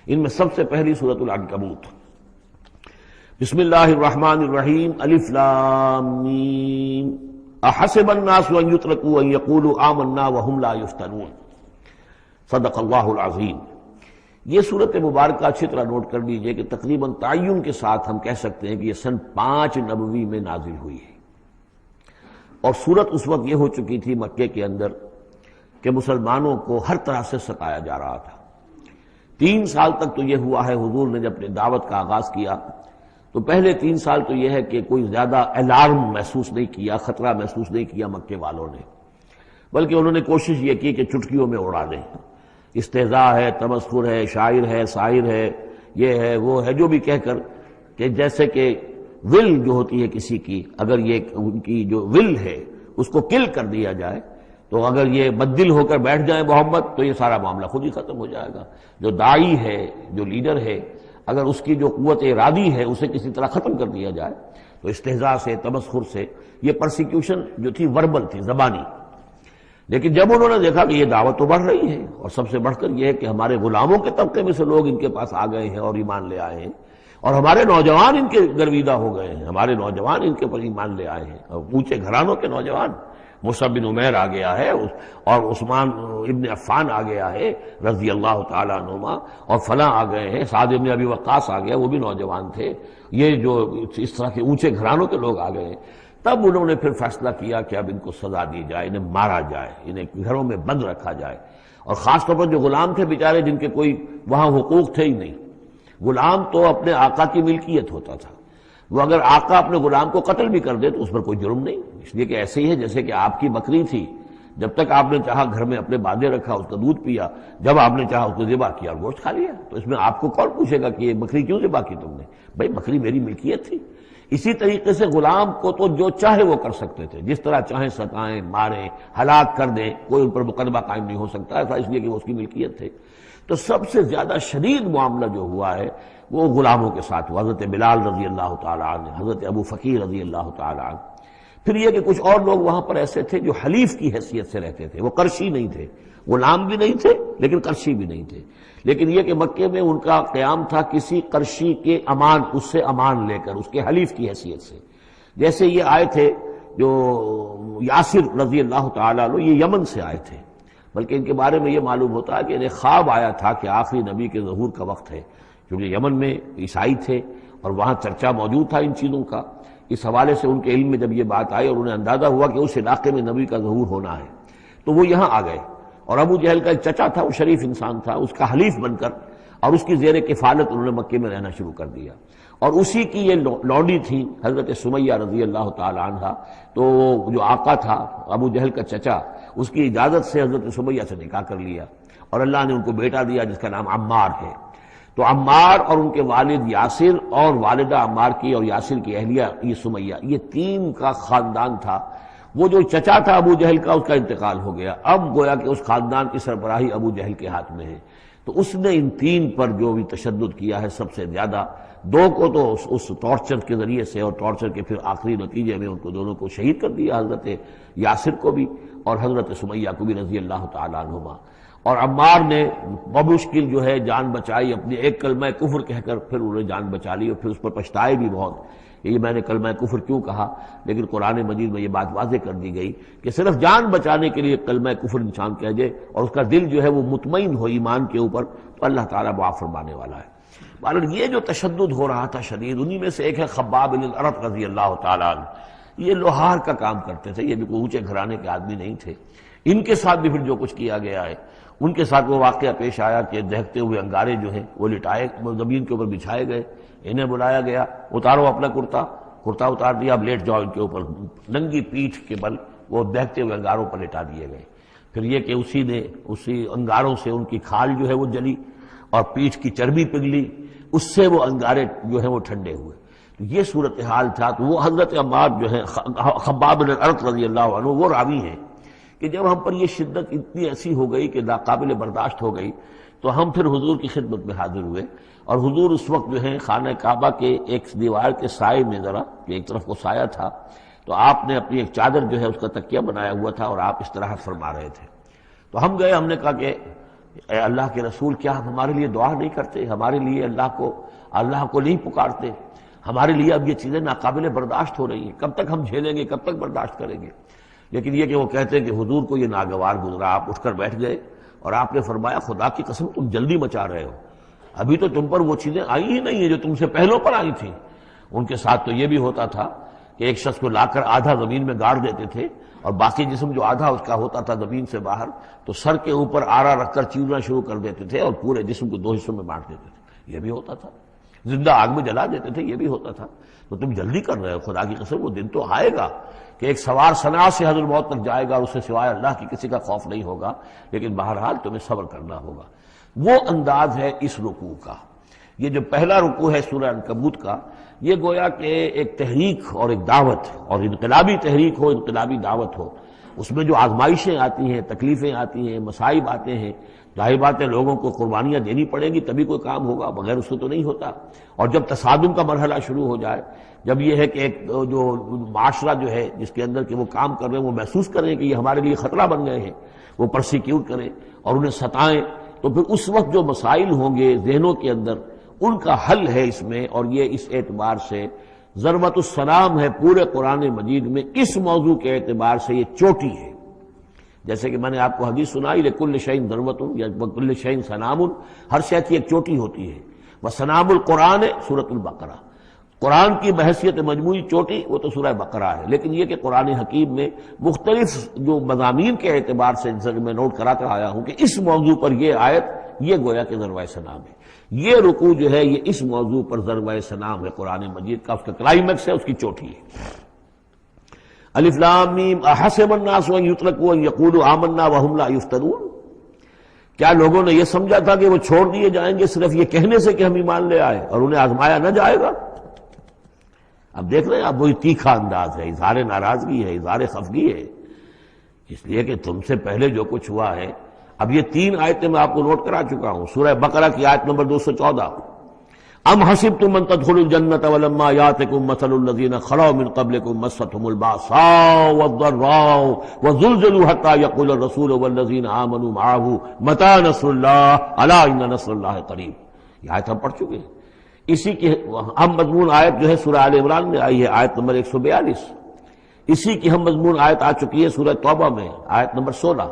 ان میں سب سے پہلی سورۃ العنکبوت۔ بسم اللہ الرحمن الرحیم، الف لام میم، احسب الناس ان یترکوا ان یقولوا آمنا وهم لا یفتنون۔ صدق اللہ العظیم۔ یہ صورت مبارکہ اچھی طرح نوٹ کر لیجئے کہ تقریباً تعین کے ساتھ ہم کہہ سکتے ہیں کہ یہ سن 5 نبوی میں نازل ہوئی ہے، اور صورت اس وقت یہ ہو چکی تھی مکے کے اندر کہ مسلمانوں کو ہر طرح سے ستایا جا رہا تھا۔ 3 سال تک تو یہ ہوا ہے، حضور نے جب اپنے دعوت کا آغاز کیا تو پہلے 3 سال تو یہ ہے کہ کوئی زیادہ الارم محسوس نہیں کیا، خطرہ محسوس نہیں کیا مکے والوں نے، بلکہ انہوں نے کوشش یہ کی کہ چٹکیوں میں اڑا دیں۔ استہزاء ہے، تمسخر ہے، شاعر ہے، ساحر ہے، یہ ہے وہ ہے، جو بھی کہہ کر کہ جیسے کہ ول جو ہوتی ہے کسی کی، اگر یہ ان کی جو ول ہے اس کو کل کر دیا جائے تو اگر یہ بددل ہو کر بیٹھ جائیں محمد تو یہ سارا معاملہ خود ہی ختم ہو جائے گا۔ جو داعی ہے، جو لیڈر ہے، اگر اس کی جو قوت ارادی ہے اسے کسی طرح ختم کر دیا جائے تو استہزاء سے، تمسخر سے، یہ پرسیکیوشن جو تھی وربل تھی، زبانی۔ لیکن جب انہوں نے دیکھا کہ یہ دعوت تو بڑھ رہی ہے، اور سب سے بڑھ کر یہ ہے کہ ہمارے غلاموں کے طبقے میں سے لوگ ان کے پاس آ گئے ہیں اور ایمان لے آئے ہیں، اور ہمارے نوجوان ان کے گرویدہ ہو گئے ہیں، ہمارے نوجوان ان کے پر ایمان لے آئے ہیں، اور اونچے گھرانوں کے نوجوان، مصعب بن عمیر آ گیا ہے، اور عثمان ابن عفان آ گیا ہے رضی اللہ تعالیٰ عنہما، اور فلاں آ گئے ہیں، سعد ابن ابی وقاص آ گیا، وہ بھی نوجوان تھے، یہ جو اس طرح کے اونچے گھرانوں کے لوگ آ گئے ہیں۔ تب انہوں نے پھر فیصلہ کیا کہ اب ان کو سزا دی جائے، انہیں مارا جائے، انہیں گھروں میں بند رکھا جائے، اور خاص طور پر جو غلام تھے بیچارے، جن کے کوئی وہاں حقوق تھے ہی نہیں۔ غلام تو اپنے آقا کی ملکیت ہوتا تھا، وہ اگر آقا اپنے غلام کو قتل بھی کر دے تو اس پر کوئی جرم نہیں، اس لیے کہ ایسے ہی ہے جیسے کہ آپ کی بکری تھی، جب تک آپ نے چاہا گھر میں اپنے باندھے رکھا، اس کا دودھ پیا، جب آپ نے چاہا اس کو ذبح کیا اور گوشت کھا لیا، تو اس میں آپ کو کون پوچھے گا کہ یہ بکری کیوں ذبح کی تم نے؟ بھائی بکری میری ملکیت تھی۔ اسی طریقے سے غلام کو تو جو چاہے وہ کر سکتے تھے، جس طرح چاہیں ستائیں، ماریں، ہلاک کر دیں، کوئی ان پر مقدمہ قائم نہیں ہو سکتا، ایسا اس لیے کہ وہ اس کی ملکیت تھے۔ تو سب سے زیادہ شدید معاملہ جو ہوا ہے وہ غلاموں کے ساتھ ہوا، حضرت بلال رضی اللہ تعالیٰ عنہ، حضرت ابو فقیر رضی اللہ تعالیٰ عنہ۔ پھر یہ کہ کچھ اور لوگ وہاں پر ایسے تھے جو حلیف کی حیثیت سے رہتے تھے، وہ قرشی نہیں تھے، غلام بھی نہیں تھے لیکن قرشی بھی نہیں تھے، لیکن یہ کہ مکے میں ان کا قیام تھا کسی قرشی کے امان، اس سے امان لے کر، اس کے حلیف کی حیثیت سے۔ جیسے یہ آئے تھے جو یاسر رضی اللہ تعالیٰ عنہ، یہ یمن سے آئے تھے، بلکہ ان کے بارے میں یہ معلوم ہوتا ہے کہ انہیں خواب آیا تھا کہ آخری نبی کے ظہور کا وقت ہے، کیونکہ یمن میں عیسائی تھے اور وہاں چرچا موجود تھا ان چیزوں کا۔ اس حوالے سے ان کے علم میں جب یہ بات آئی اور انہیں اندازہ ہوا کہ اس علاقے میں نبی کا ظہور ہونا ہے تو وہ یہاں آ گئے، اور ابو جہل کا ایک چچا تھا، وہ شریف انسان تھا، اس کا حلیف بن کر اور اس کی زیر کفالت انہوں نے مکے میں رہنا شروع کر دیا، اور اسی کی یہ لونڈی تھی حضرت سمیہ رضی اللہ تعالیٰ عنہ۔ تو جو آقا تھا ابو جہل کا چچا، اس کی اجازت سے حضرت سمیہ سے نکاح کر لیا، اور اللہ نے ان کو بیٹا دیا جس کا نام عمار ہے۔ تو عمار اور ان کے والد یاسر اور والدہ عمار کی اور یاسر کی اہلیہ یہ سمیہ، یہ 3 کا خاندان تھا۔ وہ جو چچا تھا ابو جہل کا، اس کا انتقال ہو گیا، اب گویا کہ اس خاندان کی سربراہی ابو جہل کے ہاتھ میں ہے، تو اس نے ان 3 پر جو بھی تشدد کیا ہے سب سے زیادہ، 2 کو تو اس ٹارچر کے ذریعے سے، اور ٹارچر کے پھر آخری نتیجے میں ان کو دونوں کو شہید کر دیا، حضرت یاسر کو بھی اور حضرت سمیہ کو بھی رضی اللہ تعالیٰ عنہما۔ اور عمار نے بمشکل جو ہے جان بچائی، اپنے ایک کلمہ کفر کہہ کر پھر انہوں نے جان بچا لی، اور پھر اس پر پچھتائے بھی بہت کہ یہ میں نے کلمہ کفر کیوں کہا، لیکن قرآن مجید میں یہ بات واضح کر دی گئی کہ صرف جان بچانے کے لیے کلمہ کفر انسان کہہ دے اور اس کا دل جو ہے وہ مطمئن ہو ایمان کے اوپر، تو اللہ تعالیٰ معاف فرمانے والا ہے۔ بہرحال یہ جو تشدد ہو رہا تھا شدید، انہی میں سے ایک ہے خباب بن الارت رضی اللہ تعالیٰ عنہ۔ یہ لوہار کا کام کرتے تھے، یہ بھی کوئی اونچے گھرانے کے آدمی نہیں تھے۔ ان کے ساتھ بھی پھر جو کچھ کیا گیا ہے، ان کے ساتھ وہ واقعہ پیش آیا کہ دہکتے ہوئے انگارے جو ہیں وہ لٹائے، زمین کے اوپر بچھائے گئے، انہیں بلایا گیا، اتارو اپنا کرتا اتار دیا، اب لیٹ جاؤ ان کے اوپر، ننگی پیٹھ کے بل وہ دہکتے ہوئے انگاروں پر لٹا دیے گئے۔ پھر یہ کہ اسی انگاروں سے ان کی کھال جو ہے وہ جلی اور پیٹھ کی چربی پگھلی، اس سے وہ انگارے جو ہیں وہ ٹھنڈے ہوئے۔ تو یہ صورتحال تھا۔ تو وہ حضرت عمار جو ہے خباب بن الارت رضی اللہ عنہ، وہ راوی ہیں کہ جب ہم پر یہ شدت اتنی ایسی ہو گئی کہ ناقابل برداشت ہو گئی تو ہم پھر حضور کی خدمت میں حاضر ہوئے، اور حضور اس وقت جو ہے خانہ کعبہ کے ایک دیوار کے سائے میں، ذرا ایک طرف کو سایہ تھا، تو آپ نے اپنی ایک چادر جو ہے اس کا تکیہ بنایا ہوا تھا اور آپ اس طرح فرما رہے تھے۔ تو ہم گئے، ہم نے کہا کہ اے اللہ کے رسول، کیا آپ ہمارے لیے دعا نہیں کرتے؟ ہمارے لیے اللہ کو نہیں پکارتے؟ ہمارے لیے اب یہ چیزیں ناقابل برداشت ہو رہی ہیں، کب تک ہم جھیلیں گے، کب تک برداشت کریں گے؟ لیکن یہ کہ وہ کہتے ہیں کہ حضور کو یہ ناگوار گزرا، آپ اٹھ کر بیٹھ گئے اور آپ نے فرمایا خدا کی قسم تم جلدی مچا رہے ہو، ابھی تو تم پر وہ چیزیں آئی ہی نہیں ہیں جو تم سے پہلوں پر آئی تھیں۔ ان کے ساتھ تو یہ بھی ہوتا تھا کہ ایک شخص کو لا کر آدھا زمین میں گاڑ دیتے تھے اور باقی جسم جو آدھا اس کا ہوتا تھا زمین سے باہر، تو سر کے اوپر آرا رکھ کر چیرنا شروع کر دیتے تھے اور پورے جسم کو 2 حصوں میں بانٹ دیتے تھے، یہ بھی ہوتا تھا۔ زندہ آگ میں جلا دیتے تھے، یہ بھی ہوتا تھا۔ تو تم جلدی کر رہے ہو، خدا کی قسم وہ دن تو آئے گا کہ ایک سوار صنعا سے حضرت موت تک جائے گا اور اس سے سوائے اللہ کی کسی کا خوف نہیں ہوگا، لیکن بہرحال تمہیں صبر کرنا ہوگا۔ وہ انداز ہے اس رکوع کا۔ یہ جو پہلا رکوع ہے سورہ عنکبوت کا، یہ گویا کہ ایک تحریک اور ایک دعوت، اور انقلابی تحریک ہو، انقلابی دعوت ہو۔ اس میں جو آزمائشیں آتی ہیں، تکلیفیں آتی ہیں، مصائب آتے ہیں، ظاہر بات ہے لوگوں کو قربانیاں دینی پڑیں گی تبھی کوئی کام ہوگا، بغیر اس کو تو نہیں ہوتا۔ اور جب تصادم کا مرحلہ شروع ہو جائے، جب یہ ہے کہ ایک جو معاشرہ جو ہے جس کے اندر کہ وہ کام کر رہے ہیں وہ محسوس کریں کہ یہ ہمارے لیے خطرہ بن گئے ہیں، وہ پرسیکیوٹ کریں اور انہیں ستائیں، تو پھر اس وقت جو مسائل ہوں گے ذہنوں کے اندر ان کا حل ہے اس میں۔ اور یہ اس اعتبار سے ضربۃ السلام ہے پورے قرآن مجید میں، اس موضوع کے اعتبار سے یہ چوٹی ہے۔ جیسے کہ میں نے آپ کو حدیث سنائی لکل شیء ضربۃ یا کل شیء سنام، ہر شے کی ایک چوٹی ہوتی ہے، وسنام القرآن سورۃ البقرہ، قرآن کی بحیثیت مجموعی چوٹی وہ تو سورہ بقرہ ہے۔ لیکن یہ کہ قرآن حکیم میں مختلف جو مضامین کے اعتبار سے جیسا کہ میں نوٹ کراتا آیا ہوں کہ اس موضوع پر یہ آیت یہ گویا کہ ذروۂ سنام ہے، یہ رکوع جو ہے یہ اس موضوع پر ذروۂ سنام ہے قرآن مجید کا، اس کا کلائمیکس ہے، اس کی چوٹی ہے۔ الف لام میم احسب الناس ان یترکوا ان یقولوا آمنا وهم لا یفتنون، کیا لوگوں نے یہ سمجھا تھا کہ وہ چھوڑ دیے جائیں گے صرف یہ کہنے سے کہ ہم ایمان لے آئے اور انہیں آزمایا نہ جائے گا؟ اب دیکھ رہے ہیں آپ، وہی تیکھا انداز ہے، اظہار ناراضگی ہے، اظہار خفگی ہے، اس لیے کہ تم سے پہلے جو کچھ ہوا ہے۔ اب یہ 3 آیتیں میں آپ کو نوٹ کرا چکا ہوں، سورہ بقرہ کی آیت نمبر 214، ام حسبتم ان تدخلوا الجنة ولما يأتكم مثل الذين خلوا من قبلكم مستهم البأساء والضراء وزلزلوا حتى يقول الرسول والذين آمنوا معه متى نصر الله ألا إن نصر الله قريب۔ یہ آیت ہم پڑھ چکے ہیں۔ اسی کی ہم مضمون آیت جو ہے سورہ آل عمران میں آئی ہے، آیت نمبر 142۔ اسی کی ہم مضمون آیت آ چکی ہے سورہ توبہ میں، آیت نمبر 16۔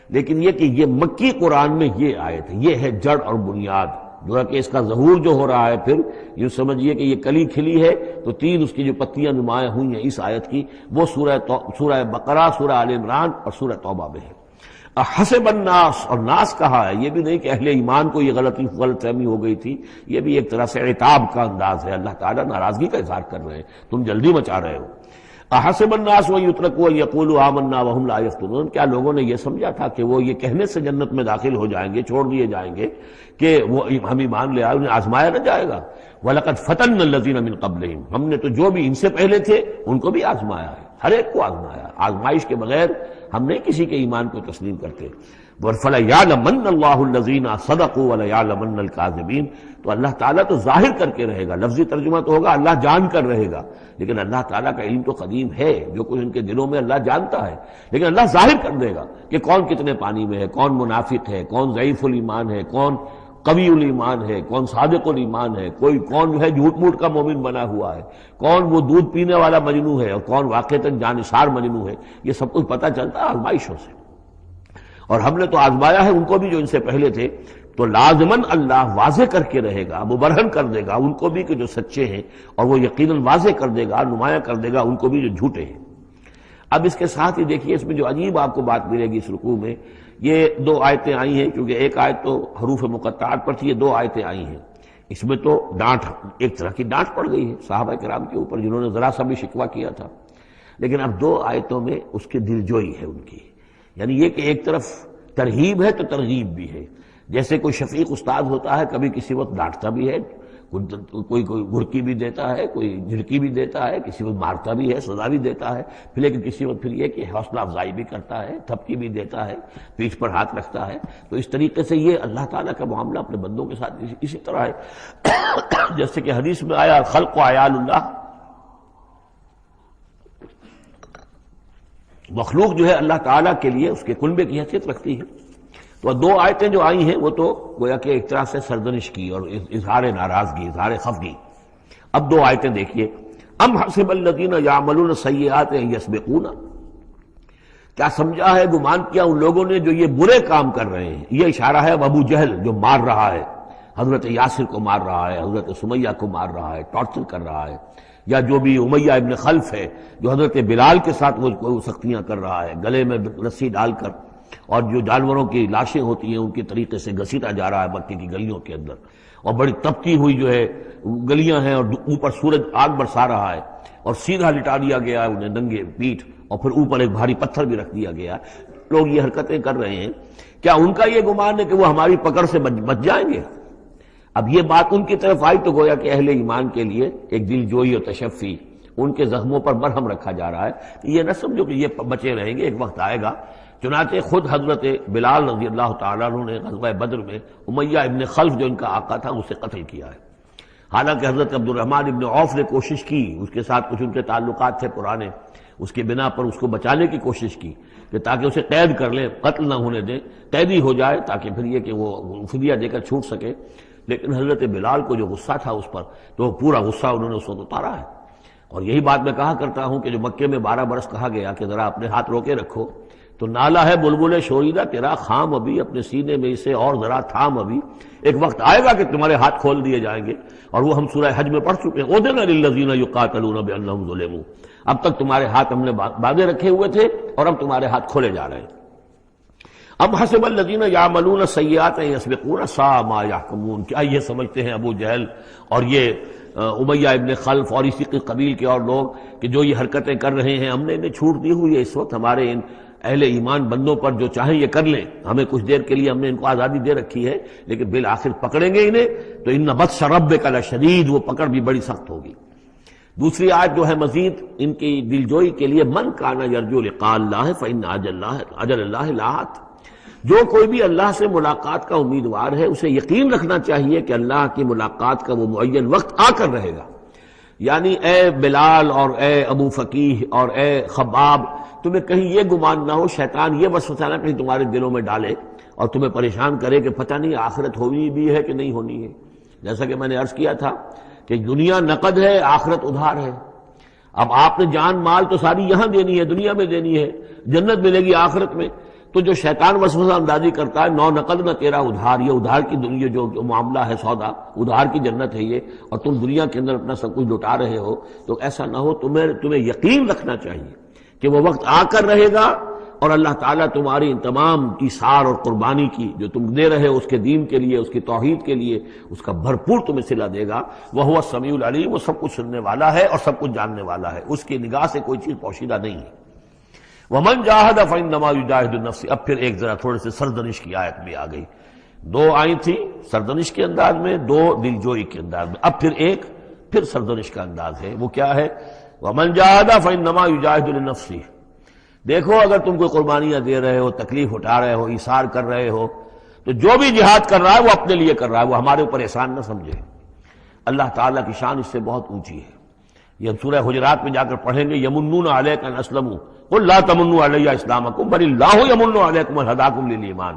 لیکن یہ کہ یہ مکی قرآن میں یہ آیت ہے، یہ ہے جڑ اور بنیاد، جو ہے کہ اس کا ظہور جو ہو رہا ہے، پھر یہ سمجھیے کہ یہ کلی کھلی ہے تو 3 اس کی جو پتیاں نمایاں ہوئی ہیں اس آیت کی، وہ سورہ بقرہ، سورہ آل عمران اور سورہ توبہ میں ہے۔ حسب الناس، اور ناس کہا ہے، یہ بھی نہیں کہ اہل ایمان کو یہ غلط فہمی ہو گئی تھی، یہ بھی ایک طرح سے عتاب کا انداز ہے، اللہ تعالیٰ ناراضگی کا اظہار کر رہے ہیں، تم جلدی مچا رہے ہو۔ احسب الناس ان یترکوا ان یقولوا آمنا وهم لا یفتنون، کیا لوگوں نے یہ سمجھا تھا کہ وہ یہ کہنے سے جنت میں داخل ہو جائیں گے، چھوڑ دیے جائیں گے کہ وہ ہم ایمان لے آئے، انہیں آزمایا نہ جائے گا؟ وَلَقَدْ فَتَنَّا الَّذِينَ مِن قَبْلِهِمْ، ہم نے تو جو بھی ان سے پہلے تھے ان کو بھی آزمایا ہے، ہر ایک کو آزمایا۔ آزمائش کے بغیر ہم نہیں کسی کے ایمان کو تسلیم کرتے۔ فَلَيَعْلَمَنَّ اللَّهُ الَّذِينَ صَدَقُوا وَلَيَعْلَمَنَّ الْكَاذِبِينَ، تو اللہ تعالیٰ تو ظاہر کر کے رہے گا، لفظی ترجمہ تو ہوگا اللہ جان کر رہے گا، لیکن اللہ تعالیٰ کا علم تو قدیم ہے، جو کچھ ان کے دلوں میں اللہ جانتا ہے، لیکن اللہ ظاہر کر دے گا کہ کون کتنے پانی میں ہے، کون منافق ہے، کون ضعیف الایمان ہے، کون قوی الایمان ہے، کون صادق الایمان ہے، کون جو ہے جھوٹ موٹ کا مومن بنا ہوا ہے، کون وہ دودھ پینے والا مجنو ہے اور کون واقعتاً جانثار مجنو ہے، یہ سب کچھ پتہ چلتا ہے آزمائشوں سے۔ اور ہم نے تو آزمایا ہے ان کو بھی جو ان سے پہلے تھے، تو لازماً اللہ واضح کر کے رہے گا، مبرہن کر دے گا ان کو بھی کہ جو سچے ہیں، اور وہ یقیناً واضح کر دے گا، نمایاں کر دے گا ان کو بھی جو جھوٹے ہیں۔ اب اس کے ساتھ ہی دیکھیے اس میں جو عجیب آپ کو بات ملے گی اس رکوع میں، یہ 2 آیتیں آئی ہیں، کیونکہ ایک آیت تو حروف مقطعات پر تھی، یہ 2 آیتیں آئی ہیں۔ اس میں تو ڈانٹ، ایک طرح کی ڈانٹ پڑ گئی ہے صحابہ کرام کے اوپر جنہوں نے ذرا سا بھی شکوہ کیا تھا، لیکن اب 2 آیتوں میں اس کی دلجوئی ہے ان کی، یعنی یہ کہ ایک طرف ترغیب ہے تو ترغیب بھی ہے۔ جیسے کوئی شفیق استاد ہوتا ہے، کبھی کسی وقت ڈانٹتا بھی ہے، کوئی گھرکی بھی دیتا ہے، کوئی جھڑکی بھی دیتا ہے، کسی وقت مارتا بھی ہے، سزا بھی دیتا ہے، پھر لیکن کسی وقت پھر یہ کہ حوصلہ افزائی بھی کرتا ہے، تھپکی بھی دیتا ہے، پیٹھ پر ہاتھ رکھتا ہے۔ تو اس طریقے سے یہ اللہ تعالیٰ کا معاملہ اپنے بندوں کے ساتھ اسی طرح ہے، جیسے کہ حدیث میں آیا خلق و عیال اللہ، مخلوق جو ہے اللہ تعالیٰ کے لیے اس کے کنبے کی حیثیت رکھتی ہے. تو دو آیتیں جو آئی ہیں وہ تو گویا کہ ایک طرح سے سرزنش کی اور اظہار ناراضگی، اظہار خفگی. اب دو آیتیں دیکھیے. ام حسب الذین یعملون السیئات ان یسبقونا، کیا سمجھا ہے، گمان کیا ان لوگوں نے جو یہ برے کام کر رہے ہیں. یہ اشارہ ہے ابو جہل جو مار رہا ہے، حضرت یاسر کو مار رہا ہے، حضرت سمیہ کو مار رہا ہے، ٹارچر کر رہا ہے، یا جو بھی امیہ ابن خلف ہے جو حضرت بلال کے ساتھ وہ سختیاں کر رہا ہے، گلے میں رسی ڈال کر، اور جو جانوروں کی لاشیں ہوتی ہیں ان کے طریقے سے گھسیٹا جا رہا ہے مکے کی گلیوں کے اندر، اور بڑی تپتی ہوئی جو ہے گلیاں ہیں اور اوپر سورج آگ برسا رہا ہے، اور سیدھا لٹا دیا گیا ہے انہیں ننگے پیٹھ، اور پھر اوپر ایک بھاری پتھر بھی رکھ دیا گیا. لوگ یہ حرکتیں کر رہے ہیں، کیا ان کا یہ گمان ہے کہ وہ ہماری پکڑ سے بچ جائیں گے؟ اب یہ بات ان کی طرف آئی تو گویا کہ اہل ایمان کے لیے ایک دل جوئی اور تشفی، ان کے زخموں پر مرہم رکھا جا رہا ہے. یہ نہ سمجھو کہ یہ بچے رہیں گے، ایک وقت آئے گا. چنانچہ خود حضرت بلال رضی اللہ تعالیٰ عنہ نے غزوہ بدر میں امیہ ابن خلف جو ان کا آقا تھا اسے قتل کیا ہے. حالانکہ حضرت عبد الرحمن ابن عوف نے کوشش کی، اس کے ساتھ کچھ ان کے تعلقات تھے پرانے، اس کی بنا پر اس کو بچانے کی کوشش کی کہ تاکہ اسے قید کر لیں، قتل نہ ہونے دیں، قیدی ہو جائے تاکہ پھر یہ کہ وہ فدیہ دے کر چھوٹ سکے. لیکن حضرت بلال کو جو غصہ تھا اس پر، تو پورا غصہ انہوں نے اس وقت اتارا ہے. اور یہی بات میں کہا کرتا ہوں کہ جو مکے میں 12 برس کہا گیا کہ ذرا اپنے ہاتھ روکے رکھو، تو نالا ہے بلبل شوریدہ تیرا خام ابھی، اپنے سینے میں اسے اور ذرا تھام ابھی، ایک وقت آئے گا کہ تمہارے ہاتھ کھول دیے جائیں گے. اور وہ ہم سورہ حج میں پڑھ چکے ہیں، اُذِنَ لِلَّذِينَ يُقَاتَلُونَ بِأَنَّهُمْ ظُلِمُوا. اب تک تمہارے ہاتھ ہم نے باندھے رکھے ہوئے تھے اور اب تمہارے ہاتھ کھولے جا رہے ہیں. ام حسب الذین یعملون السیئات ان یسبقونا ساء ما یحکمون، کیا یہ سمجھتے ہیں ابو جہل اور یہ امیہ ابن خلف اور اسی کے قبیل کے اور لوگ کہ جو یہ حرکتیں کر رہے ہیں ہم نے انہیں چھوٹ دی ہوئی ہے اس وقت ہمارے ان اہل ایمان بندوں پر، جو چاہیں یہ کر لیں، ہمیں کچھ دیر کے لیے ہم نے ان کو آزادی دے رکھی ہے، لیکن بالآخر پکڑیں گے انہیں تو ان بطش ربک لشدید، وہ پکڑ بھی بڑی سخت ہوگی. دوسری آیت جو ہے مزید ان کی دلجوئی کے لیے، من کان یرجو لقاء اللہ فإن اجل اللہ لآت، جو کوئی بھی اللہ سے ملاقات کا امیدوار ہے اسے یقین رکھنا چاہیے کہ اللہ کی ملاقات کا وہ معین وقت آ کر رہے گا. یعنی اے بلال اور اے ابو فقیہ اور اے خباب، تمہیں کہیں یہ گمان نہ ہو، شیطان یہ وسوسہ نہ کہیں تمہارے دلوں میں ڈالے اور تمہیں پریشان کرے کہ پتہ نہیں آخرت ہونی بھی ہے کہ نہیں ہونی ہے. جیسا کہ میں نے عرض کیا تھا کہ دنیا نقد ہے، آخرت ادھار ہے. اب آپ نے جان مال تو ساری یہاں دینی ہے، دنیا میں دینی ہے، جنت ملے گی آخرت میں. تو جو شیطان وسوسہ اندازی کرتا ہے، نو نقد نہ تیرا ادھار، یہ ادھار کی دنیا جو معاملہ ہے، سودا ادھار کی جنت ہے یہ، اور تم دنیا کے اندر اپنا سب کچھ لٹا رہے ہو. تو ایسا نہ ہو، تمہیں یقین رکھنا چاہیے کہ وہ وقت آ کر رہے گا اور اللہ تعالیٰ تمہاری ان تمام ایثار اور قربانی کی جو تم دے رہے ہو اس کے دین کے لیے، اس کی توحید کے لیے، اس کا بھرپور تمہیں صلہ دے گا. وَهُوَ السَّمِيعُ الْعَلِيمُ، وہ سب کچھ سننے والا ہے اور سب کچھ جاننے والا ہے، اس کی نگاہ سے کوئی چیز پوشیدہ نہیں ہے. وَمَنْ جَاهَدَ فَإِنَّمَا يُجَاهِدُ النَّفْسِ. اب پھر ایک ذرا تھوڑے سے سرزنش کی آیت بھی آ گئی. دو آئی تھی سرزنش کے انداز میں، دو دلجوئی کے انداز میں، اب پھر ایک پھر سرزنش کا انداز ہے. وہ کیا ہے؟ وَمَنْ جَاهَدَ فَإِنَّمَا يُجَاهِدُ لِنَفْسِهِ. دیکھو اگر تم کوئی قربانیاں دے رہے ہو، تکلیف اٹھا رہے ہو، ایثار کر رہے ہو، تو جو بھی جہاد کر رہا ہے وہ اپنے لیے کر رہا ہے، وہ ہمارے اوپر احسان نہ سمجھے. اللہ تعالیٰ کی شان اس سے بہت اونچی ہے. یہ ہم سورہ حجرات میں جا کر پڑھیں گے، یمنون علیک ان اسلموا قل لا تمنوا علی اسلامکم بل اللہ یمن علیکم ان ہداکم للایمان.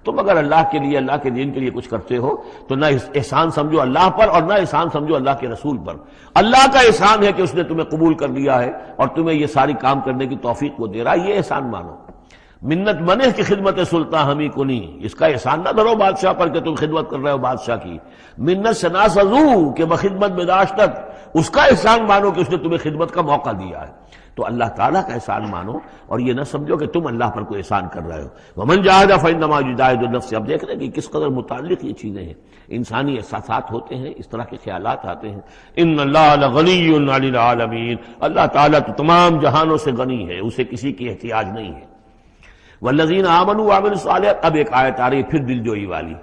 تم اگر اللہ کے لیے، اللہ کے دین کے لیے کچھ کرتے ہو تو نہ احسان سمجھو اللہ پر اور نہ احسان سمجھو اللہ کے رسول پر. اللہ کا احسان ہے کہ اس نے تمہیں قبول کر لیا ہے اور تمہیں یہ ساری کام کرنے کی توفیق وہ دے رہا ہے، یہ احسان مانو. منت منع کی خدمت سلطان ہمیں کو نہیں، اس کا احسان نہ دھرو بادشاہ پر کہ تم خدمت کر رہے ہو بادشاہ کی. منت شناسزو کہ بخدمت بداشتت، اس کا احسان مانو کہ اس نے تمہیں خدمت کا موقع دیا ہے. تو اللہ تعالیٰ کا احسان مانو اور یہ نہ سمجھو کہ تم اللہ پر کوئی احسان کر رہے ہو. وَمَنْ جَاهَدَ فَإِنَّمَا يُجَاهِدُ لِنَفْسِهِ. اب دیکھ رہے ہیں کہ کس قدر متعلق یہ چیزیں ہیں، انسانی احساسات ہوتے ہیں، اس طرح کے خیالات آتے ہیں. إِنَّ اللَّهَ لَغَنِيٌّ عَنِ الْعَالَمِينَ. اللہ تعالیٰ تو تمام جہانوں سے غنی ہے، اسے کسی کی احتیاج نہیں ہے. وَالَّذِينَ آمَنُوا وَعَمِلُوا الصَّالِحَاتِ. اب ایک آیت آ رہی پھر دلجوئی والی.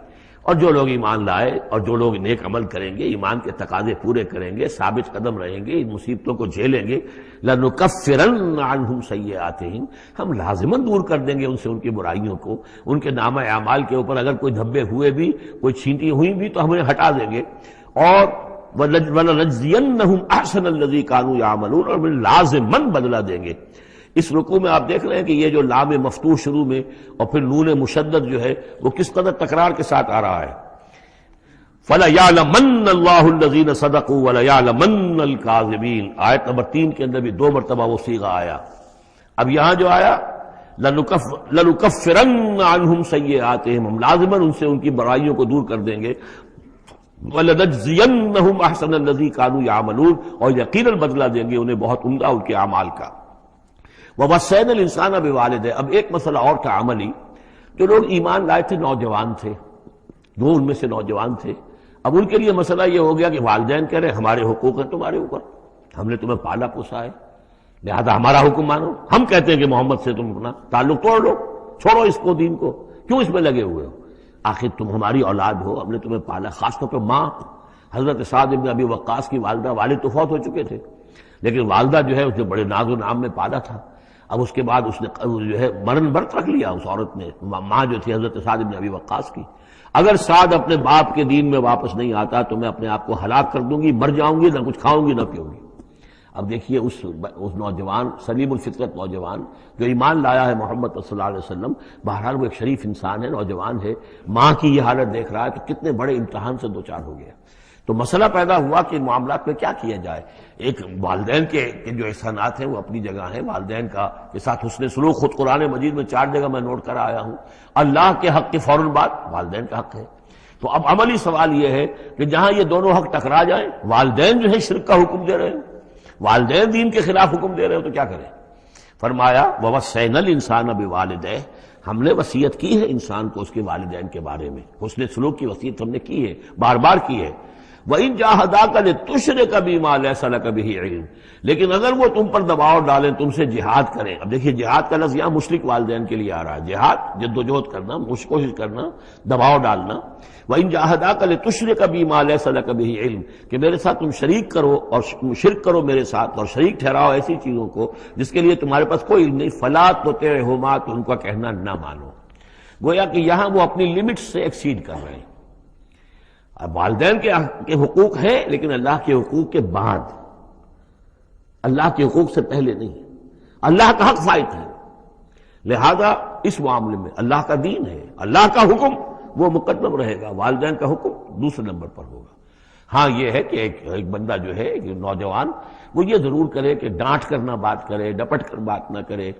اور جو لوگ ایمان لائے اور جو لوگ نیک عمل کریں گے، ایمان کے تقاضے پورے کریں گے، ثابت قدم رہیں گے، ان مصیبتوں کو جھیلیں گے، لَنُكَفِّرَنَّ عَنْهُمْ سَيِّئَاتِهِمْ. ہم لازماً دور کر دیں گے ان سے ان کی برائیوں کو. ان کے نامہ اعمال کے اوپر اگر کوئی دھبے ہوئے بھی، کوئی چھینٹی ہوئی بھی تو ہم انہیں ہٹا دیں گے. اور وَلَنَجْزِيَنَّهُمْ أَحْسَنَ الَّذِي كَانُوا يَعْمَلُونَ، اور لازماً بدلہ دیں گے اس رکوع میں آپ دیکھ رہے ہیں کہ یہ جو لام مفتوح شروع میں اور پھر نون مشدد جو ہے وہ کس قدر تکرار کے ساتھ آ رہا ہے. فَلَيَعْلَمَنَّ اللَّهُ الَّذِينَ صَدَقُوا وَلَيَعْلَمَنَّ الْكَاذِبِينَ. آیت نمبر 3 کے اندر بھی 2 مرتبہ وہ صیغہ آیا. اب یہاں جو آیا لَنُكَفِّرَنَّ عَنْهُمْ سَيِّئَاتِهِمْ، ہم لازماً ان سے ان کی برائیوں کو دور کر دیں گے. وَلَنَجْزِيَنَّهُمْ أَحْسَنَ الَّذِي كَانُوا يَعْمَلُونَ، اور یقیناً بدلہ دیں گے انہیں بہت عمدہ ان کے اعمال کا. وَوَصَّيْنَا الْإِنسَانَ بِوَالِدَيْهِ. اب ایک مسئلہ اور تھا عملی. جو لوگ ایمان لائے تھے نوجوان تھے، جو ان میں سے نوجوان تھے، اب ان کے لیے مسئلہ یہ ہو گیا کہ والدین کہہ رہے ہمارے حقوق ہیں تمہارے اوپر، ہم نے تمہیں پالا پوسا ہے، لہذا ہمارا حکم مانو. ہم کہتے ہیں کہ محمد سے تم اپنا تعلق توڑ لو، چھوڑو اس کو، دین کو، کیوں اس میں لگے ہوئے ہو؟ آخر تم ہماری اولاد ہو، ہم نے تمہیں پالا. خاص طور پہ ماں، حضرت سعد بن ابی وقاص کی والدہ، والد تو فوت ہو چکے تھے لیکن والدہ جو ہے اس نے بڑے ناز و نام میں پالا تھا. اب اس کے بعد اس نے جو ہے مرن برت رکھ لیا اس عورت نے، ماں جو تھی حضرت سعد بن ابی وقاص کی. اگر سعد اپنے باپ کے دین میں واپس نہیں آتا تو میں اپنے آپ کو ہلاک کر دوں گی، مر جاؤں گی، نہ کچھ کھاؤں گی نہ پیوں گی. اب دیکھیے اس نوجوان سلیم الفطرت نوجوان جو ایمان لایا ہے محمد صلی اللہ علیہ وسلم، بہرحال وہ ایک شریف انسان ہے، نوجوان ہے، ماں کی یہ حالت دیکھ رہا ہے تو کتنے بڑے امتحان سے دوچار ہو گیا. تو مسئلہ پیدا ہوا کہ معاملات میں کیا کیا جائے. ایک والدین کے جو احسانات ہیں وہ اپنی جگہ ہیں، والدین کا کے ساتھ حسن سلوک خود قرآن مجید میں 4 جگہ میں نوٹ کر آیا ہوں. اللہ کے حق کے فوراً بعد والدین کا حق ہے. تو اب عملی سوال یہ ہے کہ جہاں یہ دونوں حق ٹکرا جائیں، والدین جو ہے شرک کا حکم دے رہے ہیں، والدین دین کے خلاف حکم دے رہے ہو تو کیا کریں؟ فرمایا وَوَصَّيْنَا الْإِنسَانَ بِوَالِدَيْهِ، ہم نے وصیت کی ہے انسان کو اس کے والدین کے بارے میں، حسن سلوک کی وصیت ہم نے کی ہے، بار بار کی ہے. وَإِن جَاهَدَاكَ لِتُشْرِكَ بِمَا لَيْسَ لَكَ بِهِ عِلْمٌ، لیکن اگر وہ تم پر دباؤ ڈالیں، تم سے جہاد کریں. اب دیکھیے جہاد کا لفظ یہاں مشرک والدین کے لیے آ رہا ہے، جہاد جد و جہد کرنا، کوشش کرنا، دباؤ ڈالنا. وَإِن جَاهَدَاكَ لِتُشْرِكَ بِمَا لَيْسَ لَكَ بِهِ عِلْمٌ، کہ میرے ساتھ تم شریک کرو اور شرک کرو میرے ساتھ اور شریک ٹھہراؤ ایسی چیزوں کو جس کے لیے تمہارے پاس کوئی علم نہیں. فَلَا تُطِعْهُمَا، تو ان کا کہنا نہ مانو. گویا کہ یہاں وہ اپنی لمٹ سے ایکسیڈ کر رہے ہیں. اب والدین کے حقوق ہیں لیکن اللہ کے حقوق کے بعد، اللہ کے حقوق سے پہلے نہیں. اللہ کا حق فائت ہے، لہذا اس معاملے میں اللہ کا دین ہے، اللہ کا حکم وہ مقدم رہے گا، والدین کا حکم دوسرے نمبر پر ہوگا. ہاں یہ ہے کہ ایک بندہ جو ہے ایک نوجوان وہ یہ ضرور کرے کہ ڈانٹ کر نہ بات کرے، ڈپٹ کر بات نہ کرے،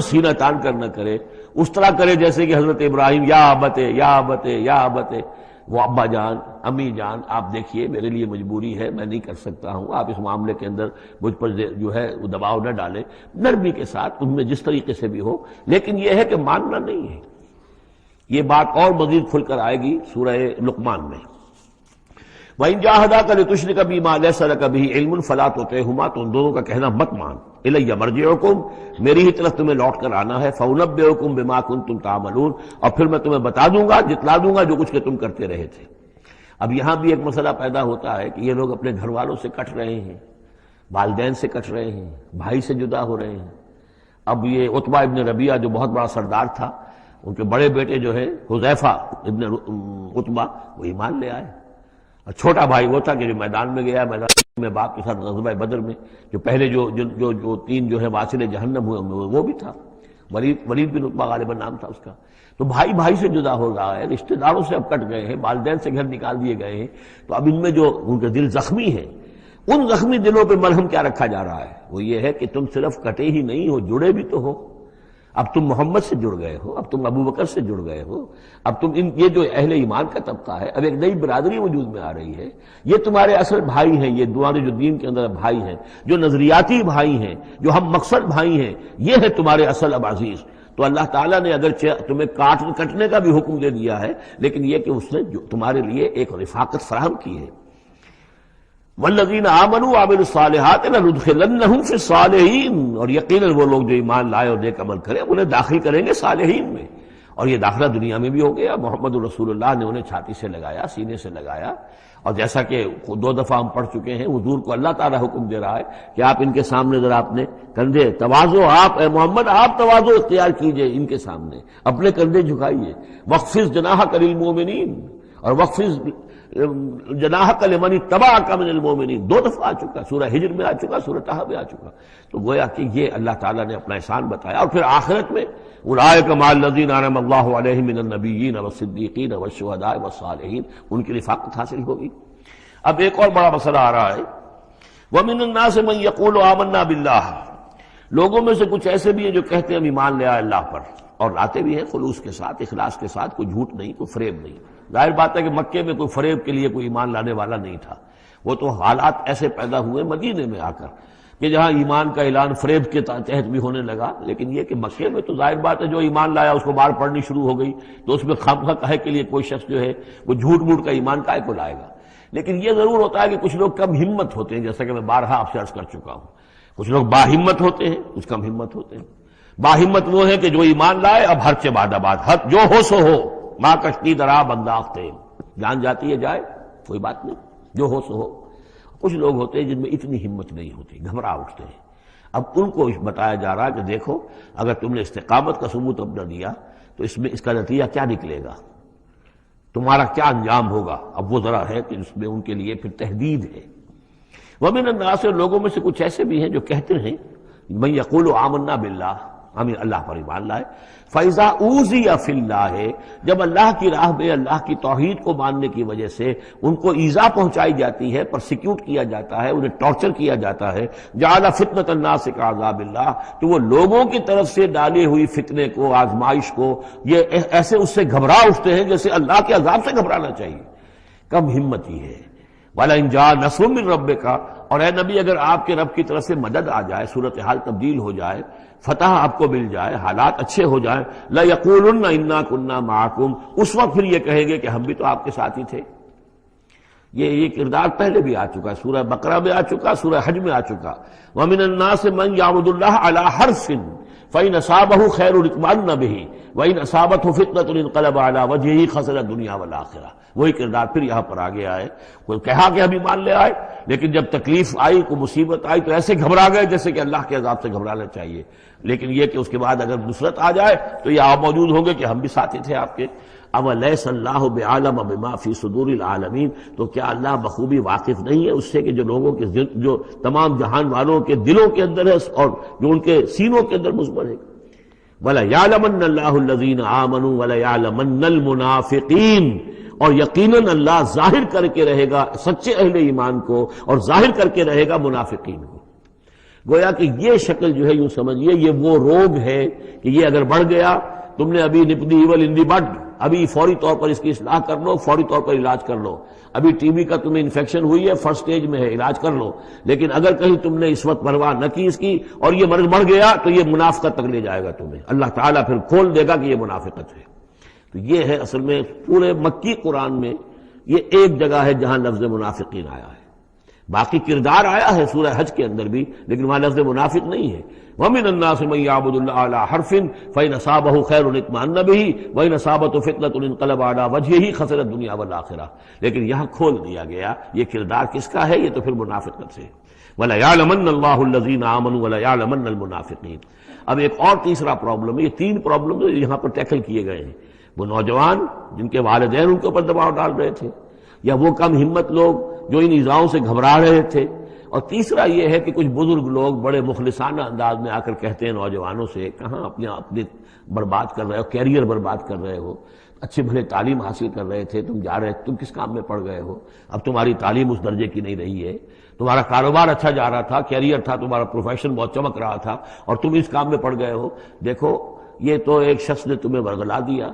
سینہ تان کر نہ کرے، اس طرح کرے جیسے کہ حضرت ابراہیم یا ابتے یا ابتے یا ابتے، وہ ابا جان امی جان آپ دیکھیے میرے لیے مجبوری ہے، میں نہیں کر سکتا ہوں، آپ اس معاملے کے اندر مجھ پر جو ہے وہ دباؤ نہ ڈالیں، نرمی کے ساتھ ان میں جس طریقے سے بھی ہو. لیکن یہ ہے کہ ماننا نہیں ہے. یہ بات اور مزید کھل کر آئے گی سورہ لقمان میں. وَإِن جَاهَدَاكَ لِتُشْرِكَ بِمَا لَيْسَ لَكَ بِهِ عِلْمٌ فَلَا تُطِعْهُمَا، تو ان دونوں کا کہنا مت مان. إِلَيَّ مَرْجِعُكُمْ، میری ہی طرف تمہیں لوٹ کر آنا ہے. فَأُنَبِّئُكُم بِمَا كُنتُمْ تَعْمَلُونَ، اور پھر میں تمہیں بتا دوں گا، جتلا دوں گا جو کچھ کہ تم کرتے رہے تھے. اب یہاں بھی ایک مسئلہ پیدا ہوتا ہے کہ یہ لوگ اپنے گھر والوں سے کٹ رہے ہیں، والدین سے کٹ رہے ہیں، بھائی سے جدا ہو رہے ہیں. اب یہ عتبہ ابن ربیعہ جو بہت بڑا سردار تھا، ان کے بڑے بیٹے جو ہے حذیفہ ابن عتبہ وہ ایمان لے آئے، اور چھوٹا بھائی وہ تھا کہ جو میدان میں گیا، میدان میں باپ کے ساتھ غزوہ بدر میں جو پہلے جو 3 جو ہے واصل جہنم ہوئے وہ بھی تھا، ولید بن عتبہ غالباً نام تھا اس کا. تو بھائی سے جدا ہو رہا ہے، رشتہ داروں سے اب کٹ گئے ہیں، والدین سے گھر نکال دیے گئے ہیں. تو اب ان میں جو ان کے دل زخمی ہیں، ان زخمی دلوں پہ مرہم کیا رکھا جا رہا ہے؟ وہ یہ ہے کہ تم صرف کٹے ہی نہیں ہو، جڑے بھی تو ہو. اب تم محمد سے جڑ گئے ہو، اب تم ابو بکر سے جڑ گئے ہو، اب تم یہ جو اہل ایمان کا طبقہ ہے، اب ایک نئی برادری وجود میں آ رہی ہے. یہ تمہارے اصل بھائی ہیں، یہ تمہارے جو دین کے اندر بھائی ہیں، جو نظریاتی بھائی ہیں، جو ہم مقصد بھائی ہیں، یہ ہے تمہارے اصل اب عزیز. تو اللہ تعالیٰ نے اگرچہ تمہیں کٹنے کا بھی حکم دے دیا ہے، لیکن یہ کہ اس نے تمہارے لیے ایک رفاقت فراہم کی ہے. والذین آمنوا وعملوا الصالحات لندخلنہم فی الصالحین، اور یقیناً وہ لوگ جو ایمان لائے اور نیک عمل کرے انہیں داخل کریں گے صالحین میں. اور یہ داخلہ دنیا میں بھی ہو گیا. محمد رسول اللہ نے انہیں چھاتی سے لگایا، سینے سے لگایا. اور جیسا کہ 2 دفعہ ہم پڑھ چکے ہیں، حضور کو اللہ تعالیٰ حکم دے رہا ہے کہ آپ ان کے سامنے ذرا اپنے کندھے تواضع، آپ اے محمد آپ تواضع اختیار کیجئے، ان کے سامنے اپنے کندھے جھکائیے. وَخْفِضْ جَنَاحَكَ لِلْمُؤْمِنِينَ، اور وَخْفِضْ جناحک لمن اتبعک من المؤمنین 2 دفعہ آ چکا، سورہ ہجر میں آ چکا، سورہ طہ میں آ چکا. تو گویا کہ یہ اللہ تعالیٰ نے اپنا احسان بتایا. اور پھر آخرت میں اولئک مع الذین انعم اللہ علیہم من النبیین والصدیقین والشہداء والصالحین، ان کی رفاقت حاصل ہوگی. اب ایک اور بڑا مسئلہ آ رہا ہے، ومن الناس من یقول آمنا باللہ، لوگوں میں سے کچھ ایسے بھی ہیں جو کہتے ہیں ہم ایمان لے آئے اللہ پر، اور لاتے بھی ہیں خلوص کے ساتھ، اخلاص کے ساتھ، کوئی جھوٹ نہیں، کوئی فریب نہیں. ظاہر بات ہے کہ مکے میں کوئی فریب کے لیے کوئی ایمان لانے والا نہیں تھا، وہ تو حالات ایسے پیدا ہوئے مدینے میں آ کر کہ جہاں ایمان کا اعلان فریب کے تحت بھی ہونے لگا. لیکن یہ کہ مکے میں تو ظاہر بات ہے جو ایمان لایا اس کو مار پڑنی شروع ہو گئی، تو اس میں خامخواہ کہے کے لیے کوئی شخص جو ہے وہ جھوٹ موٹ کا ایمان کائے کو لائے گا. لیکن یہ ضرور ہوتا ہے کہ کچھ لوگ کم ہمت ہوتے ہیں، جیسا کہ میں بارہا آپ سے عرض کر چکا ہوں. کچھ لوگ باہمت ہوتے ہیں، کچھ کم ہمت ہوتے ہیں. باہمت وہ ہے کہ جو ایمان لائے اب ہر بعد حد جو ہو سو ہو، ماں کشتی درا بنداختے، جان جاتی ہے جائے کوئی بات نہیں، جو ہو سو ہو. کچھ لوگ ہوتے ہیں جن میں اتنی ہمت نہیں ہوتی، گھبرا اٹھتے ہیں. اب ان کو بتایا جا رہا ہے کہ دیکھو اگر تم نے استقامت کا ثبوت اپنا دیا تو اس میں اس کا نتیجہ کیا نکلے گا، تمہارا کیا انجام ہوگا. اب وہ ذرا ہے کہ اس میں ان کے لیے پھر تحدید ہے. ومن الناس، لوگوں میں سے کچھ ایسے بھی ہیں جو کہتے ہیں من یقول آمنا باللہ، ہم اللہ پر ایمان لائے. فَإِذَا أُوذِيَ فِي اللَّهِ، جب اللہ کی راہ میں اللہ کی توحید کو ماننے کی وجہ سے ان کو ایذا پہنچائی جاتی ہے، پرسیکیوٹ کیا جاتا ہے، انہیں ٹارچر کیا جاتا ہے، جعل فتنة الناس كعذاب اللہ، تو وہ لوگوں کی طرف سے ڈالی ہوئی فتنے کو، آزمائش کو، یہ ایسے اس سے گھبرا اٹھتے ہیں جیسے اللہ کے عذاب سے گھبرانا چاہیے. کم ہمتی ہے. وَلَئِن جَاءَ نَصْرٌ مِّن رَّبِّكَ، اور اے نبی اگر آپ کے رب کی طرف سے مدد آ جائے، صورتحال تبدیل ہو جائے، فتح آپ کو مل جائے، حالات اچھے ہو جائیں، لَيَقُولُنَّ إِنَّا كُنَّا مَعَكُمْ، اس وقت پھر یہ کہیں گے کہ ہم بھی تو آپ کے ساتھ ہی تھے. یہ کردار پہلے بھی آ چکا ہے، سورہ بقرہ میں آ چکا، سورہ حج میں آ چکا. وَمِنَ النَّاسِ مَن يَعْبُدُ اللَّهَ عَلَىٰ حَرْفٍ فَإِنْ أَصَابَهُ خَيْرٌ اطْمَأَنَّ بِهِ وَإِنْ أَصَابَتْهُ فِتْنَةٌ انقلب عَلَىٰ وَجْهِهِ خَسِرَ الدُّنْيَا وَالْآخِرَةَ. وہی کردار پھر یہاں پر آ گیا ہے. کوئی کہا کہ ہم ایمان لے آئے، لیکن جب تکلیف آئی، کوئی مصیبت آئی تو ایسے گھبرا گئے جیسے کہ اللہ کے عذاب سے گھبرانا چاہیے. لیکن یہ کہ اس کے بعد اگر نصرت آ جائے تو یہ آپ موجود ہوں گے کہ ہم بھی ساتھی تھے آپ کے. اولیس اللہ بعالم بما فی صدور العالمین، تو کیا اللہ بخوبی واقف نہیں ہے اس سے کہ جو لوگوں کے جو تمام جہان والوں کے دلوں کے اندر ہے اور جو ان کے سینوں کے اندر مضمر ہے. وَلَيَعْلَمَنَّ اللَّهُ الَّذِينَ آمَنُوا وَلَيَعْلَمَنَّ الْمُنَافِقِينَ، اور یقیناً اللہ ظاہر کر کے رہے گا سچے اہل ایمان کو اور ظاہر کر کے رہے گا منافقین کو. گویا کہ یہ شکل جو ہے یوں سمجھیے یہ وہ روگ ہے کہ یہ اگر بڑھ گیا، تم نے ابھی نپ دی ایول ان دی بڈ، ابھی فوری طور پر اس کی اصلاح کر لو، فوری طور پر علاج کر لو. ابھی ٹی بی کا تمہیں انفیکشن ہوئی ہے، فرسٹ سٹیج میں ہے، علاج کر لو. لیکن اگر کہیں تم نے اس وقت پرواہ نہ کی اس کی اور یہ مرض بڑھ گیا تو یہ منافقت تک لے جائے گا تمہیں. اللہ تعالیٰ پھر کھول دے گا کہ یہ منافقت ہے. تو یہ ہے اصل میں پورے مکی قرآن میں یہ ایک جگہ ہے جہاں لفظ منافقین آیا ہے. باقی کردار آیا ہے سورہ حج کے اندر بھی، لیکن وہاں لفظ منافق نہیں ہے. وَمِنَ النَّاسِ مَن يَعْبُدُ اللَّهَ عَلَىٰ حَرْفٍ فَإِنْ أَصَابَهُ خَيْرٌ اطْمَأَنَّ بِهِ وَإِنْ أَصَابَتْهُ فِتْنَةٌ انقلب عَلَىٰ وَجْهِهِ خَسِرَ الدُّنْيَا وَالْآخِرَةَ. لیکن یہاں کھول دیا گیا یہ کردار کس کا ہے، یہ تو پھر منافقت سے. وَلَيَعْلَمَنَّ اللَّهُ الَّذِينَ آمَنُوا وَلَيَعْلَمَنَّ الْمُنَافِقِينَ. اب ایک اور تیسرا پرابلم ہے، یہ 3 پرابلم یہاں پر ٹیکل کیے گئے ہیں. وہ نوجوان جن کے والدین ان کے اوپر دباؤ ڈال رہے تھے، یا وہ کم ہمت لوگ جو ان ایذاؤں سے گھبرا رہے تھے، اور تیسرا یہ ہے کہ کچھ بزرگ لوگ بڑے مخلصانہ انداز میں آ کر کہتے ہیں نوجوانوں سے، کہاں اپنے برباد کر رہے ہو، کیریئر برباد کر رہے ہو، اچھے بھلے تعلیم حاصل کر رہے تھے، تم جا رہے، تم کس کام میں پڑ گئے ہو، اب تمہاری تعلیم اس درجے کی نہیں رہی ہے، تمہارا کاروبار اچھا جا رہا تھا، کیریئر تھا، تمہارا پروفیشن بہت چمک رہا تھا، اور تم اس کام میں پڑ گئے ہو. دیکھو یہ تو ایک شخص نے تمہیں ورغلا دیا.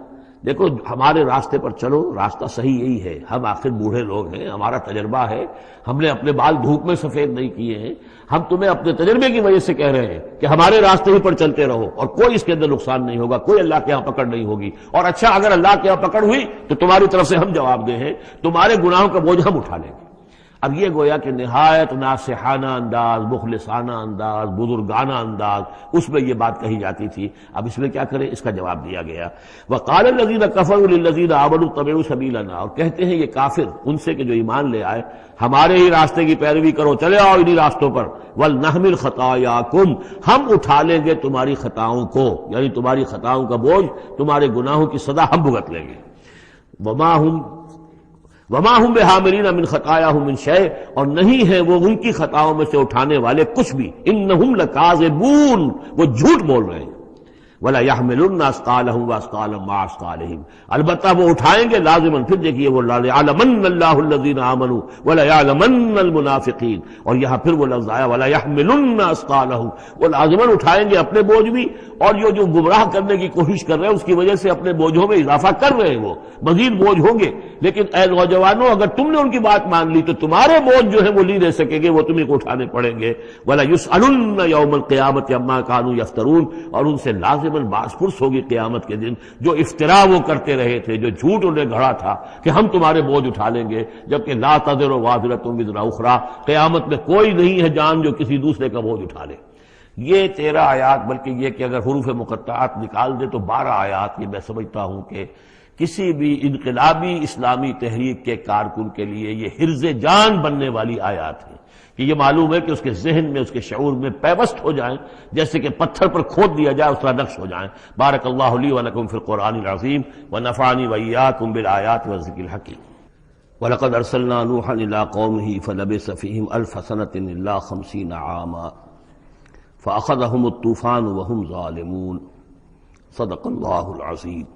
دیکھو ہمارے راستے پر چلو، راستہ صحیح یہی ہے. ہم آخر بوڑھے لوگ ہیں، ہمارا تجربہ ہے، ہم نے اپنے بال دھوپ میں سفید نہیں کیے ہیں. ہم تمہیں اپنے تجربے کی وجہ سے کہہ رہے ہیں کہ ہمارے راستے ہی پر چلتے رہو اور کوئی اس کے اندر نقصان نہیں ہوگا، کوئی اللہ کے ہاں پکڑ نہیں ہوگی. اور اچھا اگر اللہ کے ہاں پکڑ ہوئی تو تمہاری طرف سے ہم جواب دہ ہیں، تمہارے گناہوں کا بوجھ ہم اٹھا لیں گے. اب یہ گویا کہ نہایت ناصحانہ انداز، مخلصانہ انداز، بزرگانہ انداز، اس میں یہ بات کہی جاتی تھی. اب اس میں کیا کریں، اس کا جواب دیا گیا. وَقَالَ الَّذِينَ كَفَرُوا لِلَّذِينَ آمَنُوا اتَّبِعُوا سَبِيلَنَا، اور کہتے ہیں یہ کافر ان سے کہ جو ایمان لے آئے، ہمارے ہی راستے کی پیروی کرو، چلے آؤ انہی راستوں پر. وَلْنَحْمِلْ خَطَايَاكُمْ، ہم اٹھا لیں گے تمہاری خطاؤں کو، یعنی تمہاری خطاؤں کا بوجھ، تمہارے گناہوں کی سزا ہم بھگت لیں گے. وَمَا هُمْ وما هم بحاملین من خطاياهم من شيء، اور نہیں ہے وہ ان کی خطاؤں میں سے اٹھانے والے کچھ بھی، انہم لکاذبون، وہ جھوٹ بول رہے ہیں، ولا يحملن اثقالهم واثقالا مع اثقالهم، البتہ وہ اٹھائیں گے لازماً، پھر دیکھیے وہ ليعلمن الله الذين آمنوا ولا يعلمن المنافقين، اور یہاں پھر وہ لفظ آیا ولا يحملن اثقالهم، وہ لازماً اٹھائیں گے اپنے بوجھ بھی، اور جو گمراہ کرنے کی کوشش کر رہے ہیں اس کی وجہ سے اپنے بوجھوں میں اضافہ کر رہے ہیں، وہ مزید بوجھ ہوں گے، لیکن اے نوجوانوں اگر تم نے ان کی بات مان لی تو تمہارے بوجھ جو ہے وہ نہیں رہ سکیں گے، وہ تمہیں کو اٹھانے پڑیں گے، ولا يسألن يوم القيامة عما كانوا يفترون، اور ان سے لازماً باس پرس ہوگی قیامت کے دن جو افتراء وہ کرتے رہے تھے، جو جھوٹ انہیں گھڑا تھا کہ ہم تمہارے بوجھ اٹھا لیں گے، جبکہ لا تزر وازرۃ وزر اخری، قیامت میں کوئی نہیں ہے جان جو کسی دوسرے کا بوجھ اٹھا لے۔ یہ 13 آیات، بلکہ یہ کہ اگر حروف مقطعات نکال دے تو 12 آیات، یہ میں سمجھتا ہوں کہ کسی بھی انقلابی اسلامی تحریک کے کارکن کے لیے یہ حرز جان بننے والی آیات ہیں، کہ یہ معلوم ہے کہ اس کے ذہن میں، اس کے شعور میں پیوست ہو جائیں، جیسے کہ پتھر پر کھود دیا جائے اس طرح نقش ہو جائیں۔ بارک اللہ لی ولکم فی القرآن العظیم ونفعنی وإیاکم بالآیات والذکر الحکیم۔ وَلَقَدْ أَرْسَلْنَا نُوحًا إِلَىٰ قَوْمِهِ فَلَبِثَ فِيهِمْ أَلْفَ سَنَةٍ إِلَّا 50 عَامًا فَأَخَذَهُمُ الطُّوفَانُ وَهُمْ ظَالِمُونَ۔ صدق اللہ العظیم۔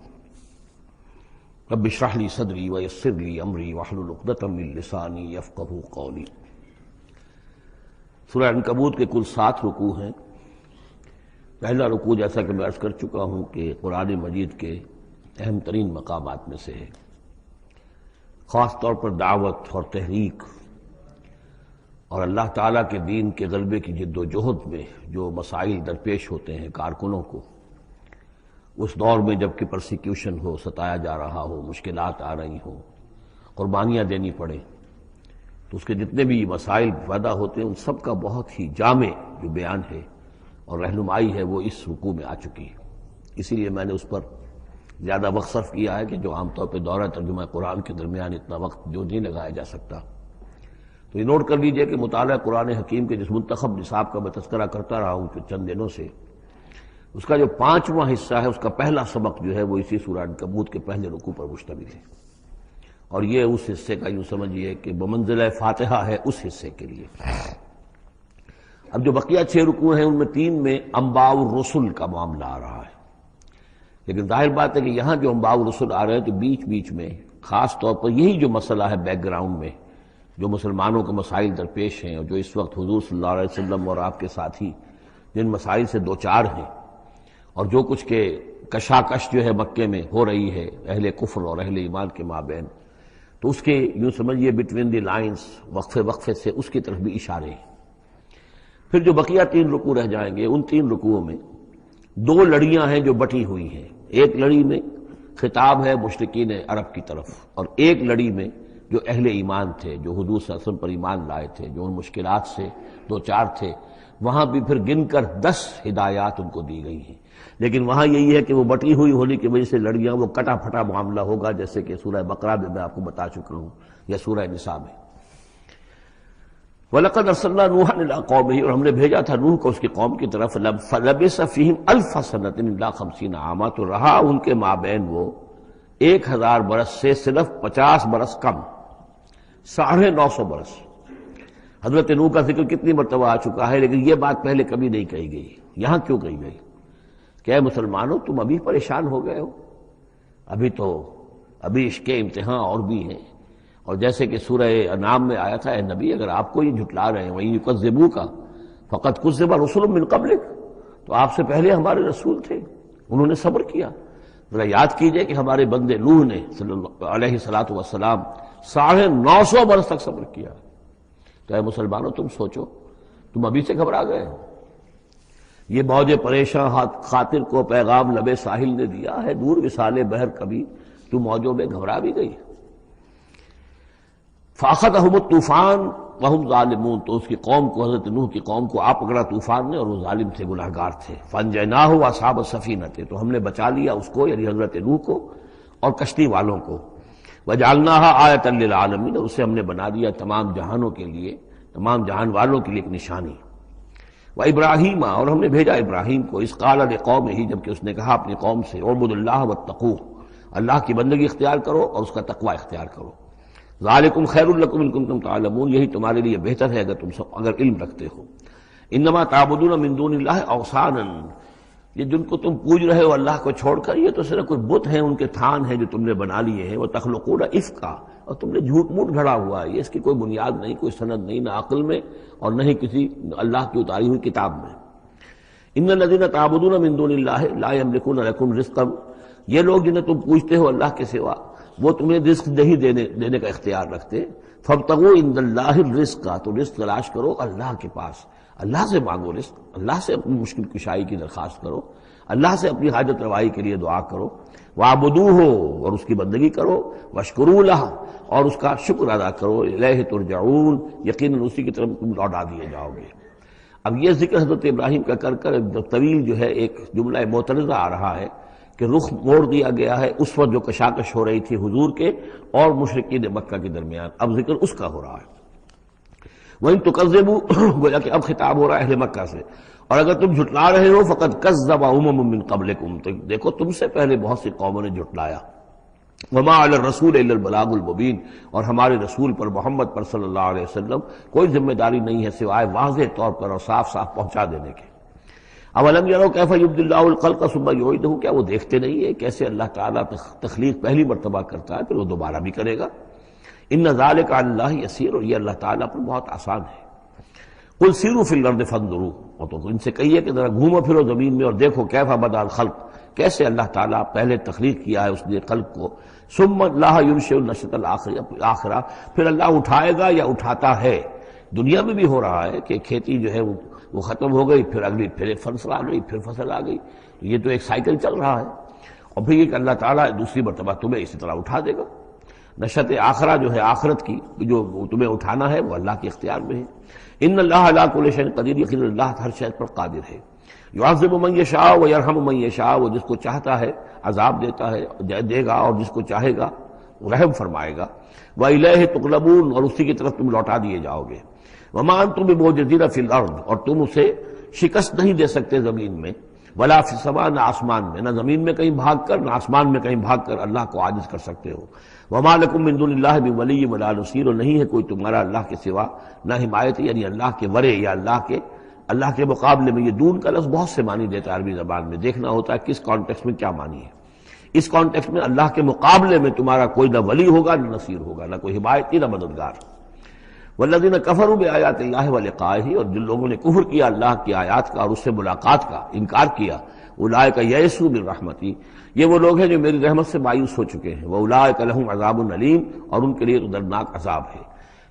رب اشرح لي صدری ويسر لي أمری واحلل عقدۃ من لسانی یفقہوا قولی۔ سورہ عنکبوت کے کل 7 رکوع ہیں۔ پہلا رکوع جیسا کہ میں عرض کر چکا ہوں کہ قرآن مجید کے اہم ترین مقامات میں سے ہے، خاص طور پر دعوت اور تحریک اور اللہ تعالیٰ کے دین کے غلبے کی جد و جہد میں جو مسائل درپیش ہوتے ہیں کارکنوں کو، اس دور میں جب کہ پرسیکیوشن ہو، ستایا جا رہا ہو، مشکلات آ رہی ہوں، قربانیاں دینی پڑیں، تو اس کے جتنے بھی مسائل پیدا ہوتے ہیں ان سب کا بہت ہی جامع جو بیان ہے اور رہنمائی ہے وہ اس رکوع میں آ چکی ہے۔ اسی لیے میں نے اس پر زیادہ وقت صرف کیا ہے کہ جو عام طور پہ دورہ ترجمہ قرآن کے درمیان اتنا وقت جو نہیں لگایا جا سکتا۔ تو یہ نوٹ کر لیجئے کہ مطالعہ قرآن حکیم کے جس منتخب نصاب کا میں تذکرہ کرتا رہا ہوں چند دنوں سے، اس کا جو 5واں حصہ ہے اس کا پہلا سبق جو ہے وہ اسی سورہ عنکبوت کے پہلے رکوع پر مشتمل ہے، اور یہ اس حصے کا یوں سمجھیے کہ بمنزلہ فاتحہ ہے اس حصے کے لیے۔ اب جو بقیہ 6 رکوع ہیں ان میں 3 میں انباء الرسل کا معاملہ آ رہا ہے، لیکن ظاہر بات ہے کہ یہاں جو انباء الرسل آ رہے ہیں تو بیچ بیچ میں خاص طور پر یہی جو مسئلہ ہے بیک گراؤنڈ میں جو مسلمانوں کے مسائل درپیش ہیں، اور جو اس وقت حضور صلی اللہ علیہ وسلم اور آپ کے ساتھی جن مسائل سے دوچار ہیں، اور جو کچھ کے کشاکش جو ہے مکے میں ہو رہی ہے اہل کفر اور اہل ایمان کے مابین، تو اس کے یوں سمجھیے بٹوین دی لائنز وقفے وقفے سے اس کی طرف بھی اشارے ہیں۔ پھر جو بقیہ 3 رکوع رہ جائیں گے ان 3 رکوعوں میں 2 لڑیاں ہیں جو بٹی ہوئی ہیں، ایک لڑی میں خطاب ہے مشرکین عرب کی طرف، اور ایک لڑی میں جو اہل ایمان تھے، جو حضور صلی اللہ علیہ وسلم پر ایمان لائے تھے، جو ان مشکلات سے دوچار تھے، وہاں بھی پھر گن کر 10 ہدایات ان کو دی گئی ہیں، لیکن وہاں یہی ہے کہ وہ بٹی ہوئی ہونے کی وجہ سے لڑیاں وہ کٹا پھٹا معاملہ ہوگا، جیسے کہ سورہ بقرہ میں آپ کو بتا چکا ہوں یا سورہ نساء میں۔ وَلَقَدْ أَرْسَلْنَا نُوحًا إِلَىٰ قَوْمِهِ، اور ہم نے بھیجا تھا نوح کو اس کی قوم کی طرف، فَلَبِثَ فِيهِمْ أَلْفَ سَنَةٍ إِلَّا 50 عَامًا، تو رہا ان کے مابین وہ 1000 برس سے صرف 50 برس کم، 950 برس۔ حضرت نوح کا ذکر کتنی مرتبہ آ چکا ہے، لیکن یہ بات پہلے کبھی نہیں کہی گئی، یہاں کیوں کہی گئی کہ اے مسلمانوں تم ابھی پریشان ہو گئے ہو، ابھی اس کے امتحان اور بھی ہیں، اور جیسے کہ سورہ انعام میں آیا تھا، اے نبی اگر آپ کو یہ جھٹلا رہے ہیں وَإِن يُكَذِّبُوكَ فَقَدْ كُذِّبَ رُسُلٌ مِّن قَبْلِكَ، تو آپ سے پہلے ہمارے رسول تھے انہوں نے صبر کیا۔ ذرا یاد کیجئے کہ ہمارے بندے نوح نے صلی اللہ علیہ السلام 950 برس تک صبر کیا، تو اے مسلمانوں تم سوچو، تم ابھی سے گھبرا گئے ہو۔ یہ موج پریشاں خاطر کو پیغام لبے ساحل نے دیا ہے، دور وصال بحر کبھی تو موجوں میں گھبرا بھی گئی۔ فَأَخَذَهُمُ الطُّوفَانُ وَهُمْ ظَالِمُونَ، تو اس کی قوم کو، حضرت نوح کی قوم کو آ پکڑا طوفان نے، اور وہ ظالم تھے، گناہگار تھے۔ فَأَنجَيْنَاهُ وَأَصْحَابَ السَّفِينَةِ، تو ہم نے بچا لیا اس کو یعنی حضرت نوح کو اور کشتی والوں کو۔ وَجَعَلْنَاهَا آیَةً لِّلْعَالَمِينَ، اسے ہم نے بنا دیا تمام جہانوں کے لیے، تمام جہان والوں کے لیے ایک نشانی۔ وَإِبْرَاهِيمَ، اور ہم نے بھیجا ابراہیم کو، اذ قال لقومہ، جبکہ اس نے کہا اپنی قوم سے، اعبدوا اللہ واتقوہ، اللہ کی بندگی اختیار کرو اور اس کا تقوی اختیار کرو۔ ذالکم خیر لکم ان کنتم تعلمون، یہی تمہارے لیے بہتر ہے اگر تم سب اگر علم رکھتے ہو۔ انما تعبدون من دون اللہ اوثانا، یہ جن کو تم پوج رہے ہو اللہ کو چھوڑ کر، یہ تو صرف کوئی بت ہیں، ان کے تھان ہیں جو تم نے بنا لیے ہیں۔ وتخلقون افکا، اور تم نے جھوٹ موٹ گھڑا ہوا ہے، یہ اس کی کوئی بنیاد نہیں، کوئی سند نہیں، نہ عقل میں اور نہ ہی کسی اللہ کی اتاری ہوئی کتاب میں۔ ان الذین تعبدون من دون اللہ لا یملکون لکم رزقا، یہ لوگ جنہیں تم پوجتے ہو اللہ کے سوا، وہ تمہیں رزق نہیں دینے کا اختیار رکھتے۔ فابتغوا عند اللہ الرزق، تو رزق تلاش کرو اللہ کے پاس، اللہ سے مانگو رزق، اللہ سے اپنی مشکل کشائی کی درخواست کرو، اللہ سے اپنی حاجت روائی کے لیے دعا کرو۔ وَاعْبُدُوهُ، اور اس کی بندگی کرو، وَاشْكُرُوا لَهُ، اور اس کا شکر ادا کرو، الیہ ترجعون، یقیناً اسی کی طرف تم لوٹا دیے جاؤ گے۔ اب یہ ذکر حضرت ابراہیم کا کر کر طویل جو ہے ایک جملہ معترضہ آ رہا ہے کہ رخ موڑ دیا گیا ہے اس وقت جو کشاکش ہو رہی تھی حضور کے اور مشرکین مکہ کے درمیان، اب ذکر اس کا ہو رہا ہے۔ وَإِن تُكَذِّبُوا، گویا کہ اب خطاب ہو رہا ہے اہل مکہ سے، اور اگر تم جھٹلا رہے ہو فقد کذب امم من قبلکم، تو دیکھو تم سے پہلے بہت سی قوموں نے جھٹلایا۔ وما علی الرسول الا البلاغ المبین، اور ہمارے رسول پر محمد پر صلی اللہ علیہ وسلم کوئی ذمہ داری نہیں ہے سوائے واضح طور پر اور صاف صاف پہنچا دینے کے۔ اولم یروا کیف یبدی اللہ الخلق ثم یعیدہ، کیا وہ دیکھتے نہیں ہے کیسے اللہ تعالیٰ تخلیق پہلی مرتبہ کرتا ہے پھر وہ دوبارہ بھی کرے گا۔ ان ذلک علی اللہ یسیر، اور یہ اللہ تعالیٰ پر بہت آسان ہے۔ قل سیروا فی الارض فانظروا، اور تو ان سے کہیے کہ ذرا گھومو پھرو زمین میں اور دیکھو کیف بدأ الخلق، کیسے اللہ تعالیٰ پہلے تخلیق کیا ہے اس نے خلق کو، ثم اللہ ینشئ النشأۃ الآخرہ، پھر اللہ اٹھائے گا یا اٹھاتا ہے۔ دنیا میں بھی ہو رہا ہے کہ کھیتی جو ہے وہ ختم ہو گئی، پھر اگلی پھر ایک فصل آ گئی، پھر فصل آ گئی، یہ تو ایک سائیکل چل رہا ہے، اور پھر یہ کہ اللہ تعالیٰ دوسری مرتبہ تمہیں اسی طرح اٹھا دے گا۔ نشأۃ آخرہ جو ہے آخرت کی جو تمہیں اٹھانا ہے وہ اللہ کے اختیار میں ہے۔ ان اللہ علی کل شیء قدیر، یقیناً اللہ ہر شے پر قادر ہے۔ یعذب من یشاء ویرحم من یشاء، وہ جس کو چاہتا ہے عذاب دیتا ہے دے گا، اور جس کو چاہے گا رحم فرمائے گا۔ وإلیہ تقلبون، اور اسی کی طرف تم لوٹا دیے جاؤ گے۔ وما انتم بمعجزین فی الارض، اور تم اسے شکست نہیں دے سکتے زمین میں، ولا فی السماء، نہ آسمان میں، نہ زمین میں کہیں بھاگ کر نہ آسمان میں کہیں بھاگ کر اللہ کو عاجز کر سکتے ہو۔ وما لکم من دون اللہ من ولی ولا نصیر، اور نہیں ہے کوئی تمہارا اللہ کے سوا نہ حمایت، یعنی اللہ کے ورے یا اللہ کے مقابلے میں۔ یہ دون کا لفظ بہت سے معنی دیتا ہے عربی زبان میں، دیکھنا ہوتا ہے کس کانٹیکسٹ میں کیا معنی ہے۔ اس کانٹیکسٹ میں اللہ کے مقابلے میں تمہارا کوئی نہ ولی ہوگا نہ نصیر ہوگا، نہ کوئی حمایتی نہ مددگار۔ والذین کفروا بآیات اللہ ولقائہ، اور جن لوگوں نے کفر کیا اللہ کی آیات کا اور اس سے ملاقات کا انکار کیا، اولئک یئسوا من رحمتی، یہ وہ لوگ ہیں جو میری رحمت سے مایوس ہو چکے ہیں۔ واولئک لہم عذاب علیم، اور ان کے لیے دردناک عذاب ہے۔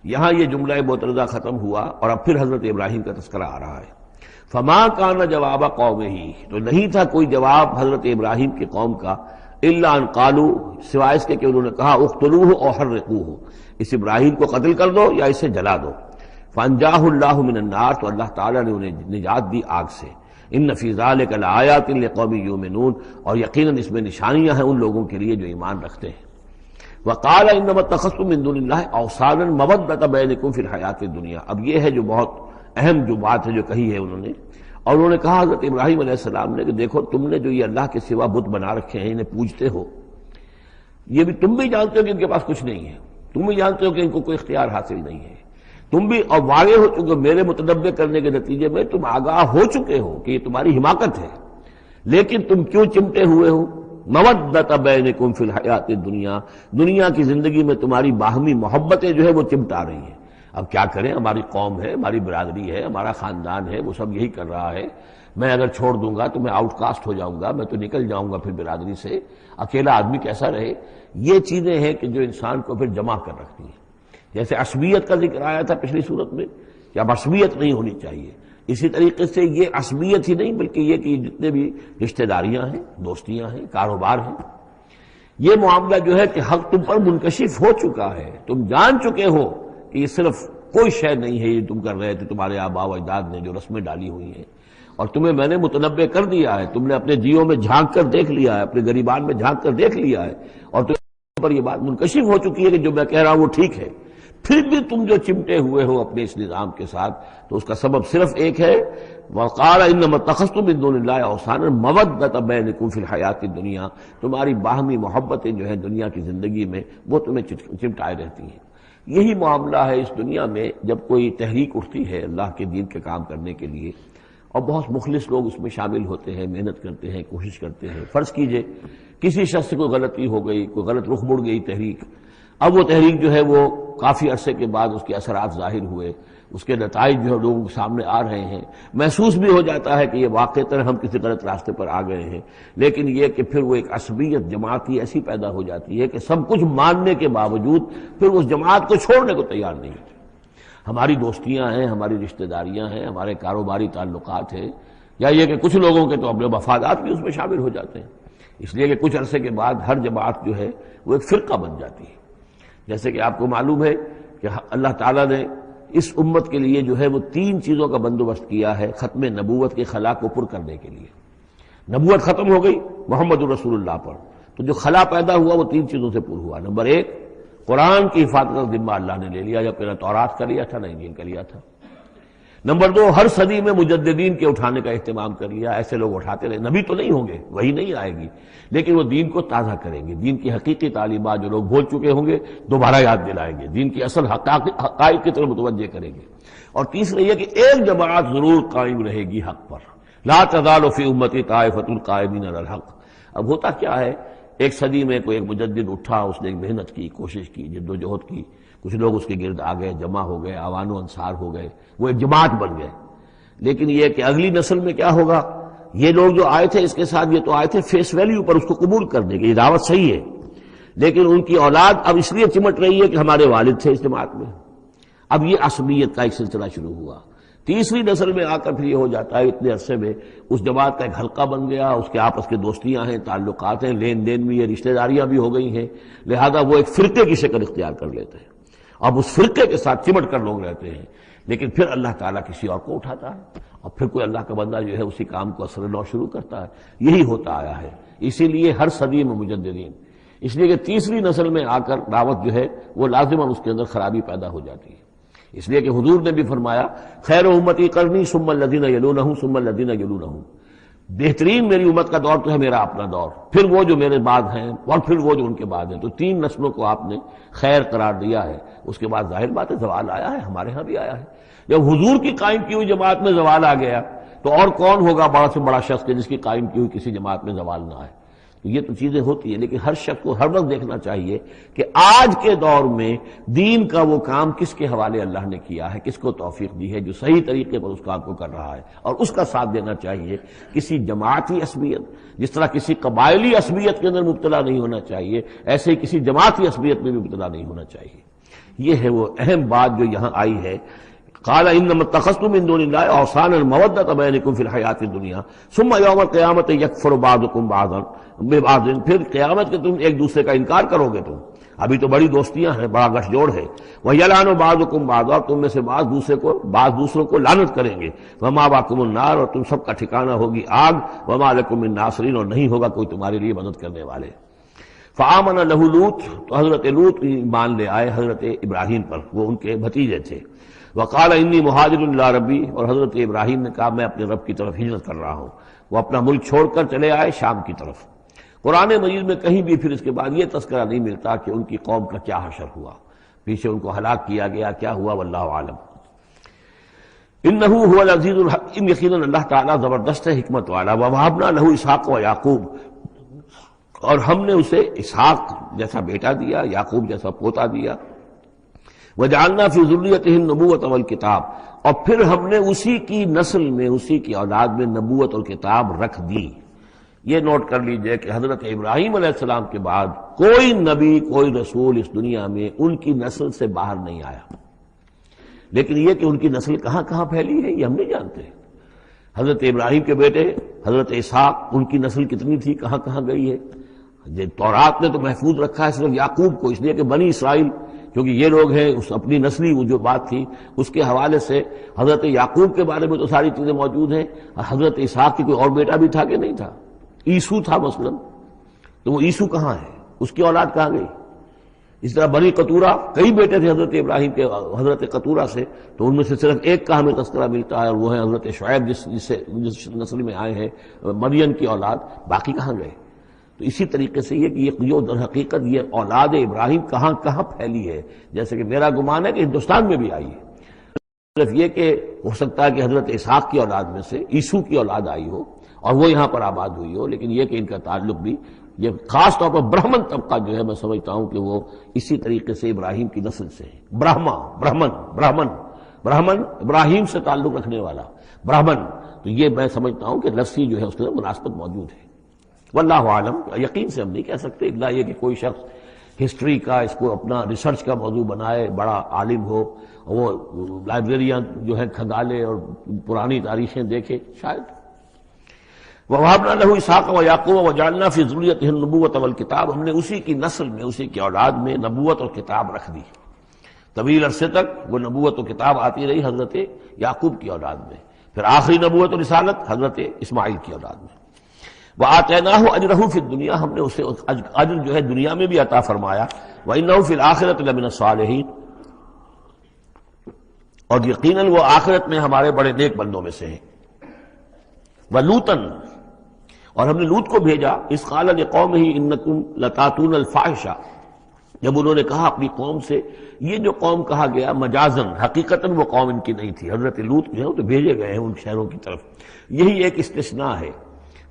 یہاں یہ جملہ معترضہ ختم ہوا اور اب پھر حضرت ابراہیم کا تذکرہ آ رہا ہے۔ فما کان جواب قومہ، تو نہیں تھا کوئی جواب حضرت ابراہیم کی قوم کا، الا ان قالوا، سوائے اس کے کہ انہوں نے کہا اقتلوہ او حرقوہ، اس ابراہیم کو قتل کر دو یا اسے جلا دو۔ فانجاہ اللہ من النار، تو اللہ تعالیٰ نے انہیں نجات دی آگ سے۔ ان فی ذلک لآیات لقوم یؤمنون، اور یقیناً اس میں نشانیاں ہیں ان لوگوں کے لیے جو ایمان رکھتے ہیں۔ وقال انما اتخذتم من دون اللہ اوثانا مودۃ بینکم فی الحیاۃ الدنیا، اب یہ ہے جو بہت اہم جو بات ہے جو کہی ہے انہوں نے، اور انہوں نے کہا حضرت ابراہیم علیہ السلام نے کہ دیکھو تم نے جو یہ اللہ کے سوا بت بنا رکھے ہیں انہیں پوجتے ہو، یہ بھی تم بھی جانتے ہو کہ ان کے پاس کچھ نہیں ہے، تم بھی جانتے ہو کہ ان کو کوئی اختیار حاصل نہیں ہے، تم بھی اور واقع ہو چکے میرے متنبع کرنے کے نتیجے میں تم آگاہ ہو چکے ہو کہ یہ تمہاری حماقت ہے، لیکن تم کیوں چمٹے ہوئے ہو؟ مودۃ بینکم فی الحیاۃ الدنیا، دنیا کی زندگی میں تمہاری باہمی محبتیں جو ہے وہ چمٹا رہی ہیں۔ اب کیا کریں، ہماری قوم ہے، ہماری برادری ہے، ہمارا خاندان ہے، وہ سب یہی کر رہا ہے، میں اگر چھوڑ دوں گا تو میں آؤٹ کاسٹ ہو جاؤں گا، میں تو نکل جاؤں گا پھر برادری سے، اکیلا آدمی کیسا رہے۔ یہ چیزیں ہیں کہ جو انسان کو پھر جمع کر رکھتی ہیں۔ جیسے عصبیت کا ذکر آیا تھا پچھلی صورت میں کہ اب عصبیت نہیں ہونی چاہیے، اسی طریقے سے یہ عصبیت ہی نہیں بلکہ یہ کہ جتنے بھی رشتہ داریاں ہیں، دوستیاں ہیں، کاروبار ہیں، یہ معاملہ جو ہے کہ حق تم پر منکشف ہو چکا ہے، تم جان چکے ہو کہ یہ صرف کوئی شے نہیں ہے یہ تم کر رہے تھے، تمہارے آباء و اجداد نے جو رسمیں ڈالی ہوئی ہیں، اور تمہیں میں نے متنبع کر دیا ہے، تم نے اپنے جیوں میں جھانک کر دیکھ لیا ہے، اپنے گریبان میں جھانک کر دیکھ لیا ہے، اور تم پر یہ بات منکشف ہو چکی ہے کہ جو میں کہہ رہا ہوں وہ ٹھیک ہے، پھر بھی تم جو چمٹے ہوئے ہو اپنے اس نظام کے ساتھ، تو اس کا سبب صرف ایک ہے، وقال انما اتخذتم من دون اللہ اوثانا مودۃ بینکم فی الحیاۃ الدنیا، تمہاری باہمی محبتیں جو ہیں دنیا کی زندگی میں وہ تمہیں چمٹائے رہتی ہیں۔ یہی معاملہ ہے اس دنیا میں، جب کوئی تحریک اٹھتی ہے اللہ کے دین کے کام کرنے کے لیے اور بہت مخلص لوگ اس میں شامل ہوتے ہیں، محنت کرتے ہیں، کوشش کرتے ہیں. فرض کیجئے کسی شخص سے کوئی غلطی ہو گئی، کوئی غلط رخ مڑ گئی تحریک، اب وہ تحریک جو ہے وہ کافی عرصے کے بعد اس کے اثرات ظاہر ہوئے، اس کے نتائج جو ہے لوگوں کے سامنے آ رہے ہیں، محسوس بھی ہو جاتا ہے کہ یہ واقعتاً ہم کسی غلط راستے پر آ گئے ہیں، لیکن یہ کہ پھر وہ ایک عصبیت جماعتی ایسی پیدا ہو جاتی ہے کہ سب کچھ ماننے کے باوجود پھر اس جماعت کو چھوڑنے کو تیار نہیں ہوتے. ہماری دوستیاں ہیں، ہماری رشتہ داریاں ہیں، ہمارے کاروباری تعلقات ہیں، یا یہ کہ کچھ لوگوں کے تو اپنے مفادات بھی اس میں شامل ہو جاتے ہیں، اس لیے کہ کچھ عرصے کے بعد ہر جماعت جو ہے وہ ایک فرقہ بن جاتی ہے. جیسے کہ آپ کو معلوم ہے کہ اللہ تعالیٰ نے اس امت کے لیے جو ہے وہ 3 چیزوں کا بندوبست کیا ہے ختم نبوت کے خلا کو پر کرنے کے لیے. نبوت ختم ہو گئی محمد الرسول اللہ پر، تو جو خلا پیدا ہوا وہ 3 چیزوں سے پر ہوا. نمبر 1، قرآن کی حفاظت کا ذمہ اللہ نے لے لیا، جب نہ تورات کا لیا تھا نہ انجیل کا لیا تھا. نمبر 2، ہر صدی میں مجددین کے اٹھانے کا اہتمام کر لیا. ایسے لوگ اٹھاتے رہے، نبی تو نہیں ہوں گے، وہی نہیں آئے گی، لیکن وہ دین کو تازہ کریں گے، دین کی حقیقی تعلیمات جو لوگ بھول چکے ہوں گے دوبارہ یاد دلائیں گے، دین کی اصل حقائق کی طرف متوجہ کریں گے. اور تیسرا یہ کہ ایک جماعت ضرور قائم رہے گی حق پر، لا تزال فی امتی طائفۃ قائمین علی الحق. اب ہوتا کیا ہے، ایک صدی میں کوئی ایک مجدد اٹھا، اس نے ایک محنت کی، کوشش کی، جد و جہد کی، کچھ لوگ اس کے گرد آ گئے، جمع ہو گئے، اعوان و انصار ہو گئے، وہ ایک جماعت بن گئے. لیکن یہ کہ اگلی نسل میں کیا ہوگا، یہ لوگ جو آئے تھے اس کے ساتھ، یہ تو آئے تھے فیس ویلیو پر اس کو قبول کرنے کی، یہ دعوت صحیح ہے، لیکن ان کی اولاد اب اس لیے چمٹ رہی ہے کہ ہمارے والد تھے اس جماعت میں. اب یہ عصبیت کا ایک سلسلہ شروع ہوا. تیسری نسل میں آ کر پھر یہ ہو جاتا ہے اتنے عرصے میں اس جماعت کا ایک حلقہ بن گیا، اس کے آپس کے دوستیاں ہیں، تعلقات ہیں، لین دین بھی ہے، رشتہ داریاں بھی ہو گئی ہیں، لہذا وہ ایک فرقے کی شکل اختیار کر لیتے ہیں. اب اس فرقے کے ساتھ چمٹ کر لوگ رہتے ہیں، لیکن پھر اللہ تعالیٰ کسی اور کو اٹھاتا ہے اور پھر کوئی اللہ کا بندہ جو ہے اسی کام کو اثر نو شروع کرتا ہے. یہی ہوتا آیا ہے، اسی لیے ہر صدی میں مجددین، اس لیے کہ تیسری نسل میں آ کر دعوت جو ہے وہ لازماً اس کے اندر خرابی پیدا ہو جاتی ہے. اس لیے کہ حضور نے بھی فرمایا خیر امتی قرنی ثم الذین یلونہم ثم الذین یلونہم، بہترین میری امت کا دور تو ہے میرا اپنا دور، پھر وہ جو میرے بعد ہیں اور پھر وہ جو ان کے بعد ہیں. تو 3 نسلوں کو آپ نے خیر قرار دیا ہے. اس کے بعد ظاہر بات ہے زوال آیا ہے، ہمارے ہاں بھی آیا ہے. جب حضور کی قائم کی ہوئی جماعت میں زوال آ گیا تو اور کون ہوگا بڑا سے بڑا شخص کہ جس کی قائم کی ہوئی کسی جماعت میں زوال نہ آئے. تو یہ تو چیزیں ہوتی ہیں، لیکن ہر شخص کو ہر وقت دیکھنا چاہیے کہ آج کے دور میں دین کا وہ کام کس کے حوالے اللہ نے کیا ہے، کس کو توفیق دی ہے جو صحیح طریقے پر اس کام کو کر رہا ہے، اور اس کا ساتھ دینا چاہیے. کسی جماعتی عصبیت، جس طرح کسی قبائلی عصبیت کے اندر مبتلا نہیں ہونا چاہیے، ایسے ہی کسی جماعتی عصبیت میں بھی مبتلا نہیں ہونا چاہیے. یہ ہے وہ اہم بات جو یہاں آئی ہے. قال انما اتخذتم من دون الله اوثانا مودة بينكم في الحیاة الدنیا ثم يوم القیامة يکفر بعضكم بعضا ببعض. پھر قیامت کے تم ایک دوسرے کا انکار کرو گے. تم ابھی تو بڑی دوستیاں ہیں، بڑا گٹھ جوڑ ہے. وَيَلْعَنُ بَعْضُكُمْ بعضا، تم میں سے بعض دوسروں کو لعنت کریں گے. وَمَأْوَاكُمُ النَّارُ، اور تم سب کا ٹھکانہ ہوگی آگ. وَمَا لَكُم مِّن نَاصِرِينَ، اور نہیں ہوگا کوئی تمہارے لیے مدد کرنے والے. فآمن لہ لوط، تو حضرت لوط ایمان لے آئے حضرت ابراہیم پر، وہ ان کے بھتیجے تھے. وقال انی مہاجر الی ربی، اور حضرت ابراہیم نے کہا میں اپنے رب کی طرف ہجرت کر رہا ہوں. وہ اپنا ملک چھوڑ کر چلے آئے شام کی طرف. قرآن مجید میں کہیں بھی پھر اس کے بعد یہ تذکرہ نہیں ملتا کہ ان کی قوم کا کیا حشر ہوا، پیچھے ان کو ہلاک کیا گیا، کیا ہوا، واللہ عالم. انہ هو العزیز الحکیم، یقیناً اللہ تعالیٰ زبردست ہے، حکمت والا. ووہبنا لہ اسحاق و یعقوب، اور ہم نے اسے اسحاق جیسا بیٹا دیا، یعقوب جیسا پوتا دیا. وجعلنا فی ذریتہ النبوۃ والکتاب، اور پھر ہم نے اسی کی نسل میں، اسی کی اولاد میں نبوت اور کتاب رکھ دی. یہ نوٹ کر لیجئے کہ حضرت ابراہیم علیہ السلام کے بعد کوئی نبی، کوئی رسول اس دنیا میں ان کی نسل سے باہر نہیں آیا. لیکن یہ کہ ان کی نسل کہاں کہاں پھیلی ہے یہ ہم نہیں جانتے. حضرت ابراہیم کے بیٹے حضرت اسحاق، ان کی نسل کتنی تھی، کہاں کہاں گئی ہے. تورات نے تو محفوظ رکھا ہے صرف یعقوب کو، اس لیے کہ بنی اسرائیل کیونکہ یہ لوگ ہیں، اس اپنی نسلی وہ جو بات تھی اس کے حوالے سے حضرت یعقوب کے بارے میں تو ساری چیزیں موجود ہیں. حضرت اسحاق کی کوئی اور بیٹا بھی تھا کہ نہیں تھا، عیسو تھا مثلا، تو وہ عیسو کہاں ہے، اس کی اولاد کہاں گئی. اس طرح بنی قطورہ، کئی بیٹے تھے حضرت ابراہیم کے حضرت قطورہ سے، تو ان میں سے صرف ایک کا ہمیں تذکرہ ملتا ہے، اور وہ ہے حضرت شعیب جس نسل میں آئے ہیں، مریم کی اولاد. باقی کہاں گئے. تو تو اسی طریقے سے یہ کہ یہ در حقیقت یہ اولاد ابراہیم کہاں کہاں پھیلی ہے، جیسے کہ میرا گمان ہے کہ ہندوستان میں بھی آئی ہے، صرف یہ کہ ہو سکتا ہے کہ حضرت اسحاق کی اولاد میں سے عیسو کی اولاد آئی ہو اور وہ یہاں پر آباد ہوئی ہو، لیکن یہ کہ ان کا تعلق بھی یہ خاص طور پر برہمن طبقہ جو ہے میں سمجھتا ہوں کہ وہ اسی طریقے سے ابراہیم کی نسل سے ہے۔ برہمن ابراہیم سے تعلق رکھنے والا برہمن، تو یہ میں سمجھتا ہوں کہ لفظی جو ہے اس کے اندر مناسبت موجود ہے۔ واللہ عالم، یقین سے ہم نہیں کہہ سکتے الا یہ کہ کوئی شخص ہسٹری کا اس کو اپنا ریسرچ کا موضوع بنائے، بڑا عالم ہو، وہ لائبریریاں جو ہے کھنگالے اور پرانی تاریخیں دیکھے، شاید۔ وَوَهَبْنَا لَهُ إِسْحَاقَ وَيَعْقُوبَ وَجَعَلْنَا فِي ذُرِّيَّتِهِ النُّبُوَّةَ وَالْكِتَابَ، ہم نے اسی کی نسل میں، اسی کی اولاد میں نبوت اور کتاب رکھ دی۔ طویل عرصے تک وہ نبوت و کتاب آتی رہی حضرت یعقوب کی اولاد میں، پھر آخری نبوت و رسالت حضرت اسماعیل کی اولاد میں۔ وَآتَيْنَاهُ أَجْرَهُ فِي الدُّنْيَا، ہم نے اسے اجر جو ہے دنیا میں بھی عطا فرمایا۔ وَإِنَّهُ فِي الْآخِرَةِ لَمِنَ الصَّالِحِينَ، اور یقیناً وہ آخرت میں ہمارے بڑے نیک بندوں میں سے ہیں۔ وَلُوطًا، اور ہم نے لوط کو بھیجا، اذ قال لقومہ انکم لتاتون الفاحشہ، جب انہوں نے کہا اپنی قوم سے، یہ جو قوم کہا گیا مجازن، حقیقتاً وہ قوم ان کی نہیں تھی، حضرت لوط جو ہے وہ تو بھیجے گئے ہیں ان شہروں کی طرف، یہی ایک استثناء ہے،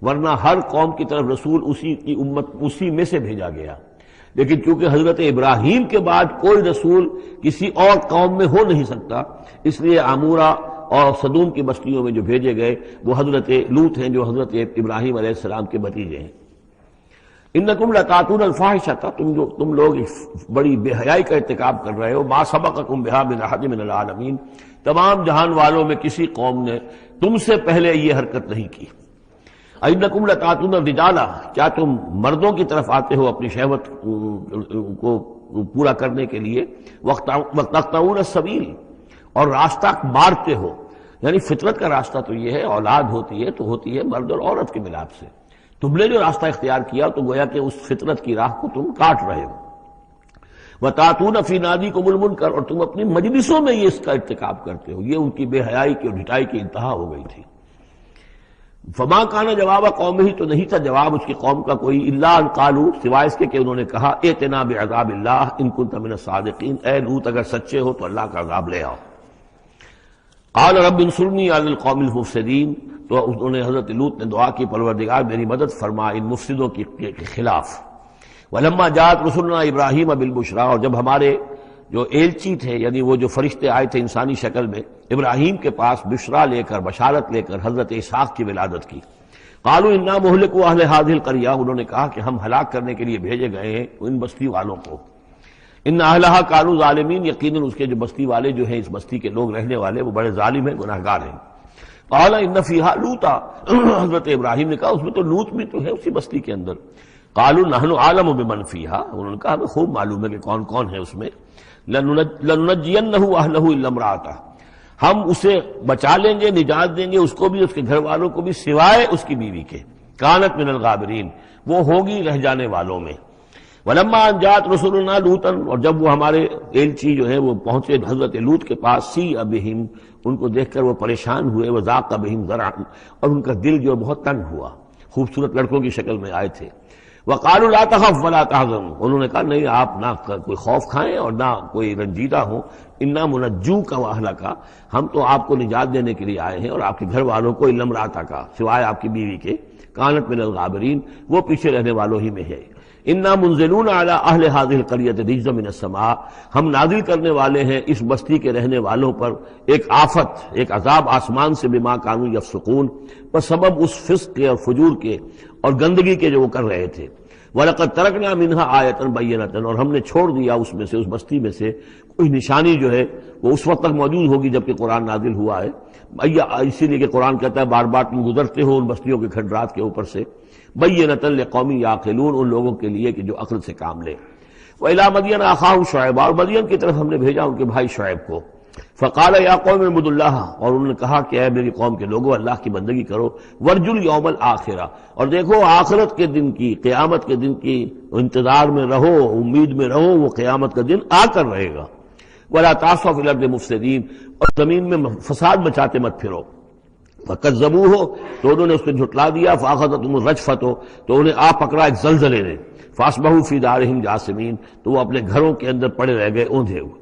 ورنہ ہر قوم کی طرف رسول اسی کی امت اسی میں سے بھیجا گیا، لیکن چونکہ حضرت ابراہیم کے بعد کوئی رسول کسی اور قوم میں ہو نہیں سکتا، اس لیے عمورہ اور صدوم کی بستیوں میں جو بھیجے گئے وہ حضرت لوط ہیں جو حضرت ابراہیم علیہ السلام کے بھتیجے ہیں۔ انکم لتاتون الفاحشہ، تم لوگ بڑی بے حیائی کا ارتکاب کر رہے ہو، ما سبقکم بہا من احد من العالمین، تمام جہان والوں میں کسی قوم نے تم سے پہلے یہ حرکت نہیں کی۔ انکم لتاتون الرجال، کیا تم مردوں کی طرف آتے ہو اپنی شہوت کو پورا کرنے کے لیے، وتقطعون السبیل، اور راستہ مارتے ہو، یعنی فطرت کا راستہ تو یہ ہے، اولاد ہوتی ہے تو ہوتی ہے مرد اور عورت کے ملاپ سے، تم نے جو راستہ اختیار کیا تو گویا کہ اس فطرت کی راہ کو تم کاٹ رہے ہو۔ وَتَأْتُونَ فِي نَادِيكُمُ الْمُنكَرَ، اور تم اپنی مجلسوں میں یہ اس کا ارتکاب کرتے ہو، یہ ان کی بے حیائی کی اور ڈھٹائی کی انتہا ہو گئی تھی۔ فَمَا كَانَ جَوَابَ قَوْمِهِ، تو نہیں تھا جواب اس کی قوم کا کوئی، إِلَّا أَن قَالُوا، سوائے اس کے کہ انہوں نے کہا ائتنا بعذاب اللہ إِن كُنتَ مِنَ الصَّادِقِينَ، اے لوط اگر سچے ہو تو اللہ کا عذاب لے آؤ۔ قال رب انصرنی علی القوم المفسدین، تو انہوں نے حضرت لوط نے دعا کی پروردگار میری مدد فرما ان مفسدوں کے خلاف۔ ولما جاءت رسلنا ابراہیم بالبشریٰ، اور جب ہمارے جو ایلچی تھے یعنی وہ جو فرشتے آئے تھے انسانی شکل میں ابراہیم کے پاس بشرا لے کر، بشارت لے کر حضرت اسحاق کی ولادت کی، قالوا انا مہلکوا اہل هذه القریہ، انہوں نے کہا کہ ہم ہلاک کرنے کے لیے بھیجے گئے ہیں ان بستی والوں کو، ان اہلھا کانوا ظالمین، یقیناً اس کے جو بستی والے جو ہیں، اس بستی کے لوگ رہنے والے وہ بڑے ظالم ہیں، گناہگار ہیں۔ قال ان فیہا لوطا، حضرت ابراہیم نے کہا اس میں تو لوط بھی تو ہے اسی بستی کے اندر۔ قالوا نحن اعلم بمن فیہا، انہوں نے کہا ہمیں خوب معلوم ہے کہ کون کون ہے اس میں۔ لننجینہ اہلہ الا امرأتہ، ہم اسے بچا لیں گے، نجات دیں گے اس کو بھی، اس کے گھر والوں کو بھی، سوائے اس کی بیوی کے، کانت من الغابرین، وہ ہوگی رہ جانے والوں میں۔ ولما ان جاءت رسلنا لوطا، اور جب وہ ہمارے ایلچی جو ہے وہ پہنچے حضرت لوط کے پاس، سیء بہم، ان کو دیکھ کر وہ پریشان ہوئے، وضاق بہم ذرعا، اور ان کا دل جو بہت تنگ ہوا، خوبصورت لڑکوں کی شکل میں آئے تھے۔ وقالوا لا تخف ولا تحزن، انہوں نے کہا نہیں آپ نہ کوئی خوف کھائیں اور نہ کوئی رنجیدہ ہوں، انا منجوک واہلک، ہم تو آپ کو نجات دینے کے لیے آئے ہیں اور آپ کے گھر والوں کو، الا امرأتک، سوائے آپ کی بیوی کے، کانت من الغابرین، وہ پیچھے رہنے والوں ہی میں ہے۔ انا منزلون علی اہل هذه القریۃ رجزا من السماء، ہم نازل کرنے والے ہیں اس بستی کے رہنے والوں پر ایک آفت، ایک عذاب آسمان سے، بما کانوا یفسقون، پر سبب اس فسق کے اور فجور کے اور گندگی کے جو وہ کر رہے تھے۔ وَلَقَدْ تَرَكْنَا مِنْهَا آیَةً بَيِّنَةً، اور ہم نے چھوڑ دیا اس میں سے، اس بستی میں سے کوئی نشانی جو ہے وہ اس وقت تک موجود ہوگی جب کہ قرآن نازل ہوا ہے، اسی لیے کہ قرآن کہتا ہے بار بار تم گزرتے ہو ان بستیوں کے کھنڈرات کے اوپر سے، بَيِّنَةً لِقَوْمٍ يَعْقِلُونَ، ان لوگوں کے لیے کہ جو عقل سے کام لے۔ وَإِلَىٰ مَدْيَنَ أَخَاهُمْ شُعَيْبًا، اور مدین کی طرف ہم نے بھیجا ان کے بھائی شعیب کو، فقال یا قوم اعبدوا اللہ، اور انہوں نے کہا کہ اے میری قوم کے لوگوں اللہ کی بندگی کرو، وارجوا الیوم الآخرہ، اور دیکھو آخرت کے دن کی، قیامت کے دن کی انتظار میں رہو، امید میں رہو، وہ قیامت کا دن آ کر رہے گا۔ ولا تعثوا فی الارض مفسدین، اور زمین میں فساد مچاتے مت پھرو۔ فکذبوہ، تو انہوں نے اس کو جھٹلا دیا، فاخذتہم الرجفۃ، تو انہیں آ پکڑا ایک زلزلے نے، فاصبحوا فی دارہم جاثمین، تو وہ اپنے گھروں کے اندر پڑے رہ گئے اوندھے ہوئے۔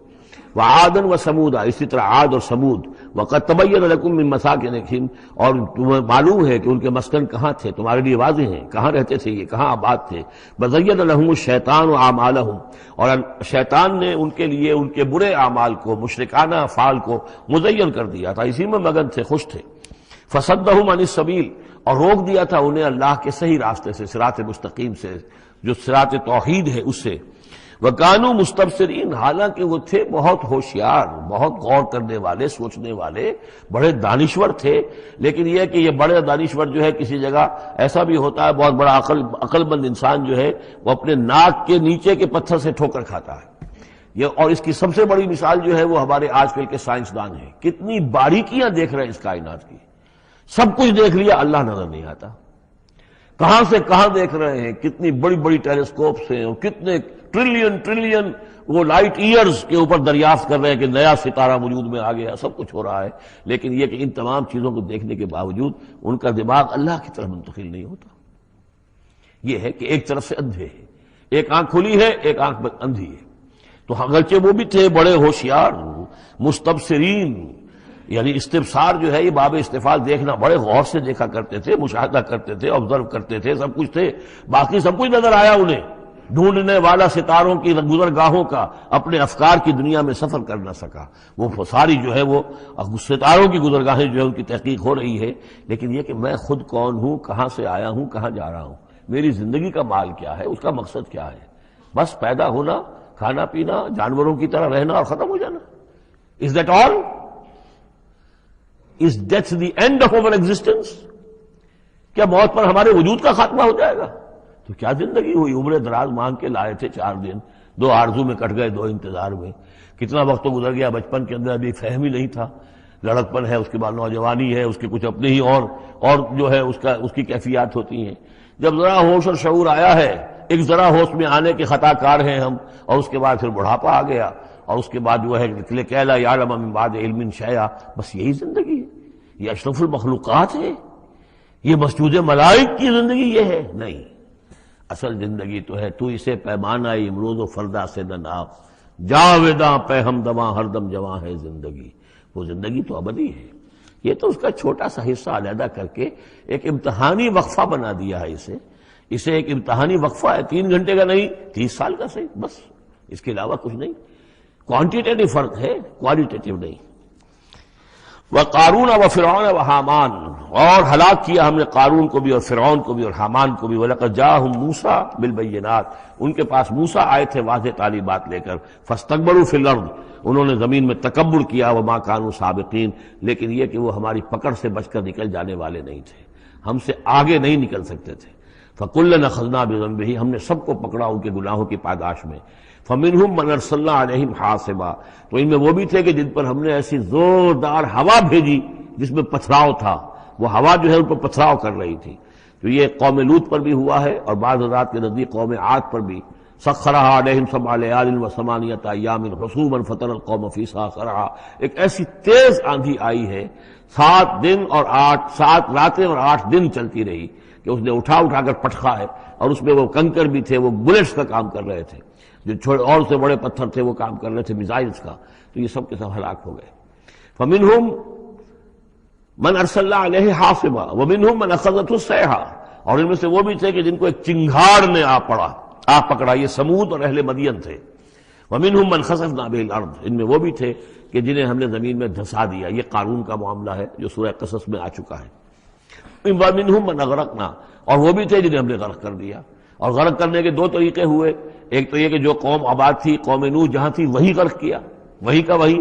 وعادا وثمودا، اسی طرح عاد اور سمود، وقد تبین لکم من مساکنہم، اور تمہیں معلوم ہے کہ ان کے مسکن کہاں تھے، تمہارے لیے واضح ہیں کہاں رہتے تھے یہ، کہاں آباد تھے۔ وزین لہم الشیطان اعمالہم، اور شیطان نے ان کے لیے ان کے برے اعمال کو، مشرکانہ افعال کو مزین کر دیا تھا، اسی میں مگن تھے، خوش تھے۔ فصدہم عن السبیل، اور روک دیا تھا انہیں اللہ کے صحیح راستے سے، صراط مستقیم سے، جو صراط توحید ہے اس سے۔ وَكَانُوا مُسْتَبْصِرِينَ، حالانکہ وہ تھے بہت ہوشیار، بہت غور کرنے والے، سوچنے والے، بڑے دانشور تھے، لیکن یہ کہ یہ بڑے دانشور جو ہے کسی جگہ ایسا بھی ہوتا ہے، بہت بڑا عقل مند انسان جو ہے وہ اپنے ناک کے نیچے کے پتھر سے ٹھوکر کھاتا ہے۔ یہ، اور اس کی سب سے بڑی مثال جو ہے وہ ہمارے آج کل کے سائنسدان ہیں، کتنی باریکیاں دیکھ رہے ہیں اس کائنات کی، سب کچھ دیکھ لیا، اللہ نظر نہیں آتا، کہاں سے کہاں دیکھ رہے ہیں، کتنی بڑی بڑی ٹیلیسکوپس ہیں، اور کتنے ٹریلین وہ لائٹ ایئرز کے اوپر دریافت کر رہے ہیں کہ نیا ستارہ وجود میں آ گیا، سب کچھ ہو رہا ہے، لیکن یہ کہ ان تمام چیزوں کو دیکھنے کے باوجود ان کا دماغ اللہ کی طرف منتقل نہیں ہوتا۔ یہ ہے کہ ایک طرف سے اندھے ہیں، ایک آنکھ کھلی ہے، ایک آنکھ اندھی ہے۔ تو اگرچہ وہ بھی تھے بڑے ہوشیار، مستبصرین، یعنی استبصار جو ہے یہ باب استفال، دیکھنا، بڑے غور سے دیکھا کرتے تھے، مشاہدہ کرتے تھے، آبزرو کرتے تھے، سب کچھ تھے، باقی سب کچھ نظر آیا انہیں، ڈھونڈنے والا ستاروں کی گزرگاہوں کا اپنے افکار کی دنیا میں سفر کر نہ سکا۔ وہ ساری جو ہے وہ ستاروں کی گزرگاہیں جو ہے ان کی تحقیق ہو رہی ہے، لیکن یہ کہ میں خود کون ہوں، کہاں سے آیا ہوں، کہاں جا رہا ہوں، میری زندگی کا مال کیا ہے، اس کا مقصد کیا ہے، بس پیدا ہونا، کھانا پینا، جانوروں کی طرح رہنا اور ختم ہو جانا۔ Is that all? Is death the end of our existence? کیا موت پر ہمارے وجود کا خاتمہ ہو جائے گا؟ تو کیا زندگی ہوئی، عمر دراز مانگ کے لائے تھے 4 دن، 2 آرزو میں کٹ گئے، 2 انتظار میں، کتنا وقت تو گزر گیا، بچپن کے اندر ابھی فہم ہی نہیں تھا، لڑکپن ہے، اس کے بعد نوجوانی ہے، اس کے کچھ اپنے ہی اور جو ہے اس کی کیفیات ہوتی ہیں۔ جب ذرا ہوش اور شعور آیا ہے، ایک ذرا ہوش میں آنے کے خطا کار ہیں ہم، اور اس کے بعد پھر بڑھاپا آ گیا، اور اس کے بعد جو ہے کہ لا یعلم من بعد علم شیئا، بس یہی زندگی ہے، یہ اشرف المخلوقات ہے، یہ مسجود ملائک کی زندگی یہ ہے؟ نہیں، اصل زندگی تو ہے تو اسے پیمانہ امروز و فردا سے نہ ناپ، جاویداں پہ ہم دواں ہر دم جواں ہے زندگی، وہ زندگی تو ابدی ہے۔ یہ تو اس کا چھوٹا سا حصہ علیحدہ کر کے ایک امتحانی وقفہ بنا دیا ہے، اسے ایک امتحانی وقفہ ہے، 3 گھنٹے کا نہیں، 30 سال کا صحیح، بس اس کے علاوہ کچھ نہیں۔ کوانٹیٹیو فرق ہے، کوالیٹیٹیو نہیں۔ وَقَارُونَ وَفِرْعَوْنَ وَحَامَانَ، اور ہلاک کیا ہم نے قارون کو بھی اور فرعون کو بھی اور حامان کو بھی۔ وَلَقَدْ جَاءَهُم مُوسَىٰ بِالْبَيِّنَاتِ، ان کے پاس موسیٰ آئے تھے واضح تعلیمات لے کر۔ فَاسْتَكْبَرُوا فِي الْأَرْضِ، انہوں نے زمین میں تکبر کیا، وَمَا كَانُوا سَابِقِينَ، لیکن یہ کہ وہ ہماری پکڑ سے بچ کر نکل جانے والے نہیں تھے، ہم سے آگے نہیں نکل سکتے تھے۔ فَكُلًّا أَخَذْنَا بِذَنبِهِ، ہم نے سب کو پکڑا ان کے گناہوں کی پاداش میں۔ فَمِنْهُمْ مَنْ أَرْسَلْنَا عَلَيْهِمْ حَاصِبًا، تو ان میں وہ بھی تھے کہ جن پر ہم نے ایسی زوردار ہوا بھیجی جس میں پتھراؤ تھا، وہ ہوا جو ہے ان پر پتھراؤ کر رہی تھی۔ تو یہ قوم لوط پر بھی ہوا ہے، اور بعض حضرات کے نزدیک قوم عاد پر بھی۔ سخرها عليهم 7 ليال و8 أيام حسوما فترى القوم فيها صرعا، ایک ایسی تیز آندھی آئی ہے، 7 راتیں اور 8 دن چلتی رہی کہ اس نے اٹھا کر پٹخا ہے، اور اس میں وہ کنکر بھی تھے، وہ بلٹس کا کام کر رہے تھے، جو اور سے بڑے پتھر تھے وہ کام کر رہے تھے، میزائلز کا، تو یہ سب کے سب ہلاک ہو گئے۔ فمنهم من ارسلنا علیہ حاصبا ومنهم من اخذته الصیحہ، اور ان میں سے وہ بھی تھے کہ جن کو ایک چنگھاڑ نے آ پکڑا، یہ سمود اور اہل مدین تھے۔ ومنهم من خسفنا به الارض، ان میں وہ بھی تھے کہ جنہیں ہم نے زمین میں دھسا دیا، یہ قارون کا معاملہ ہے جو سورہ قصص میں آ چکا ہے۔ ومنهم من اغرقنا، اور وہ بھی تھے جنہیں ہم نے غرق کر دیا، اور غرق کرنے کے 2 طریقے ہوئے، ایک تو یہ کہ جو قوم آباد تھی، قوم نوح جہاں تھی وہی غرق کیا، وہی کا وہی،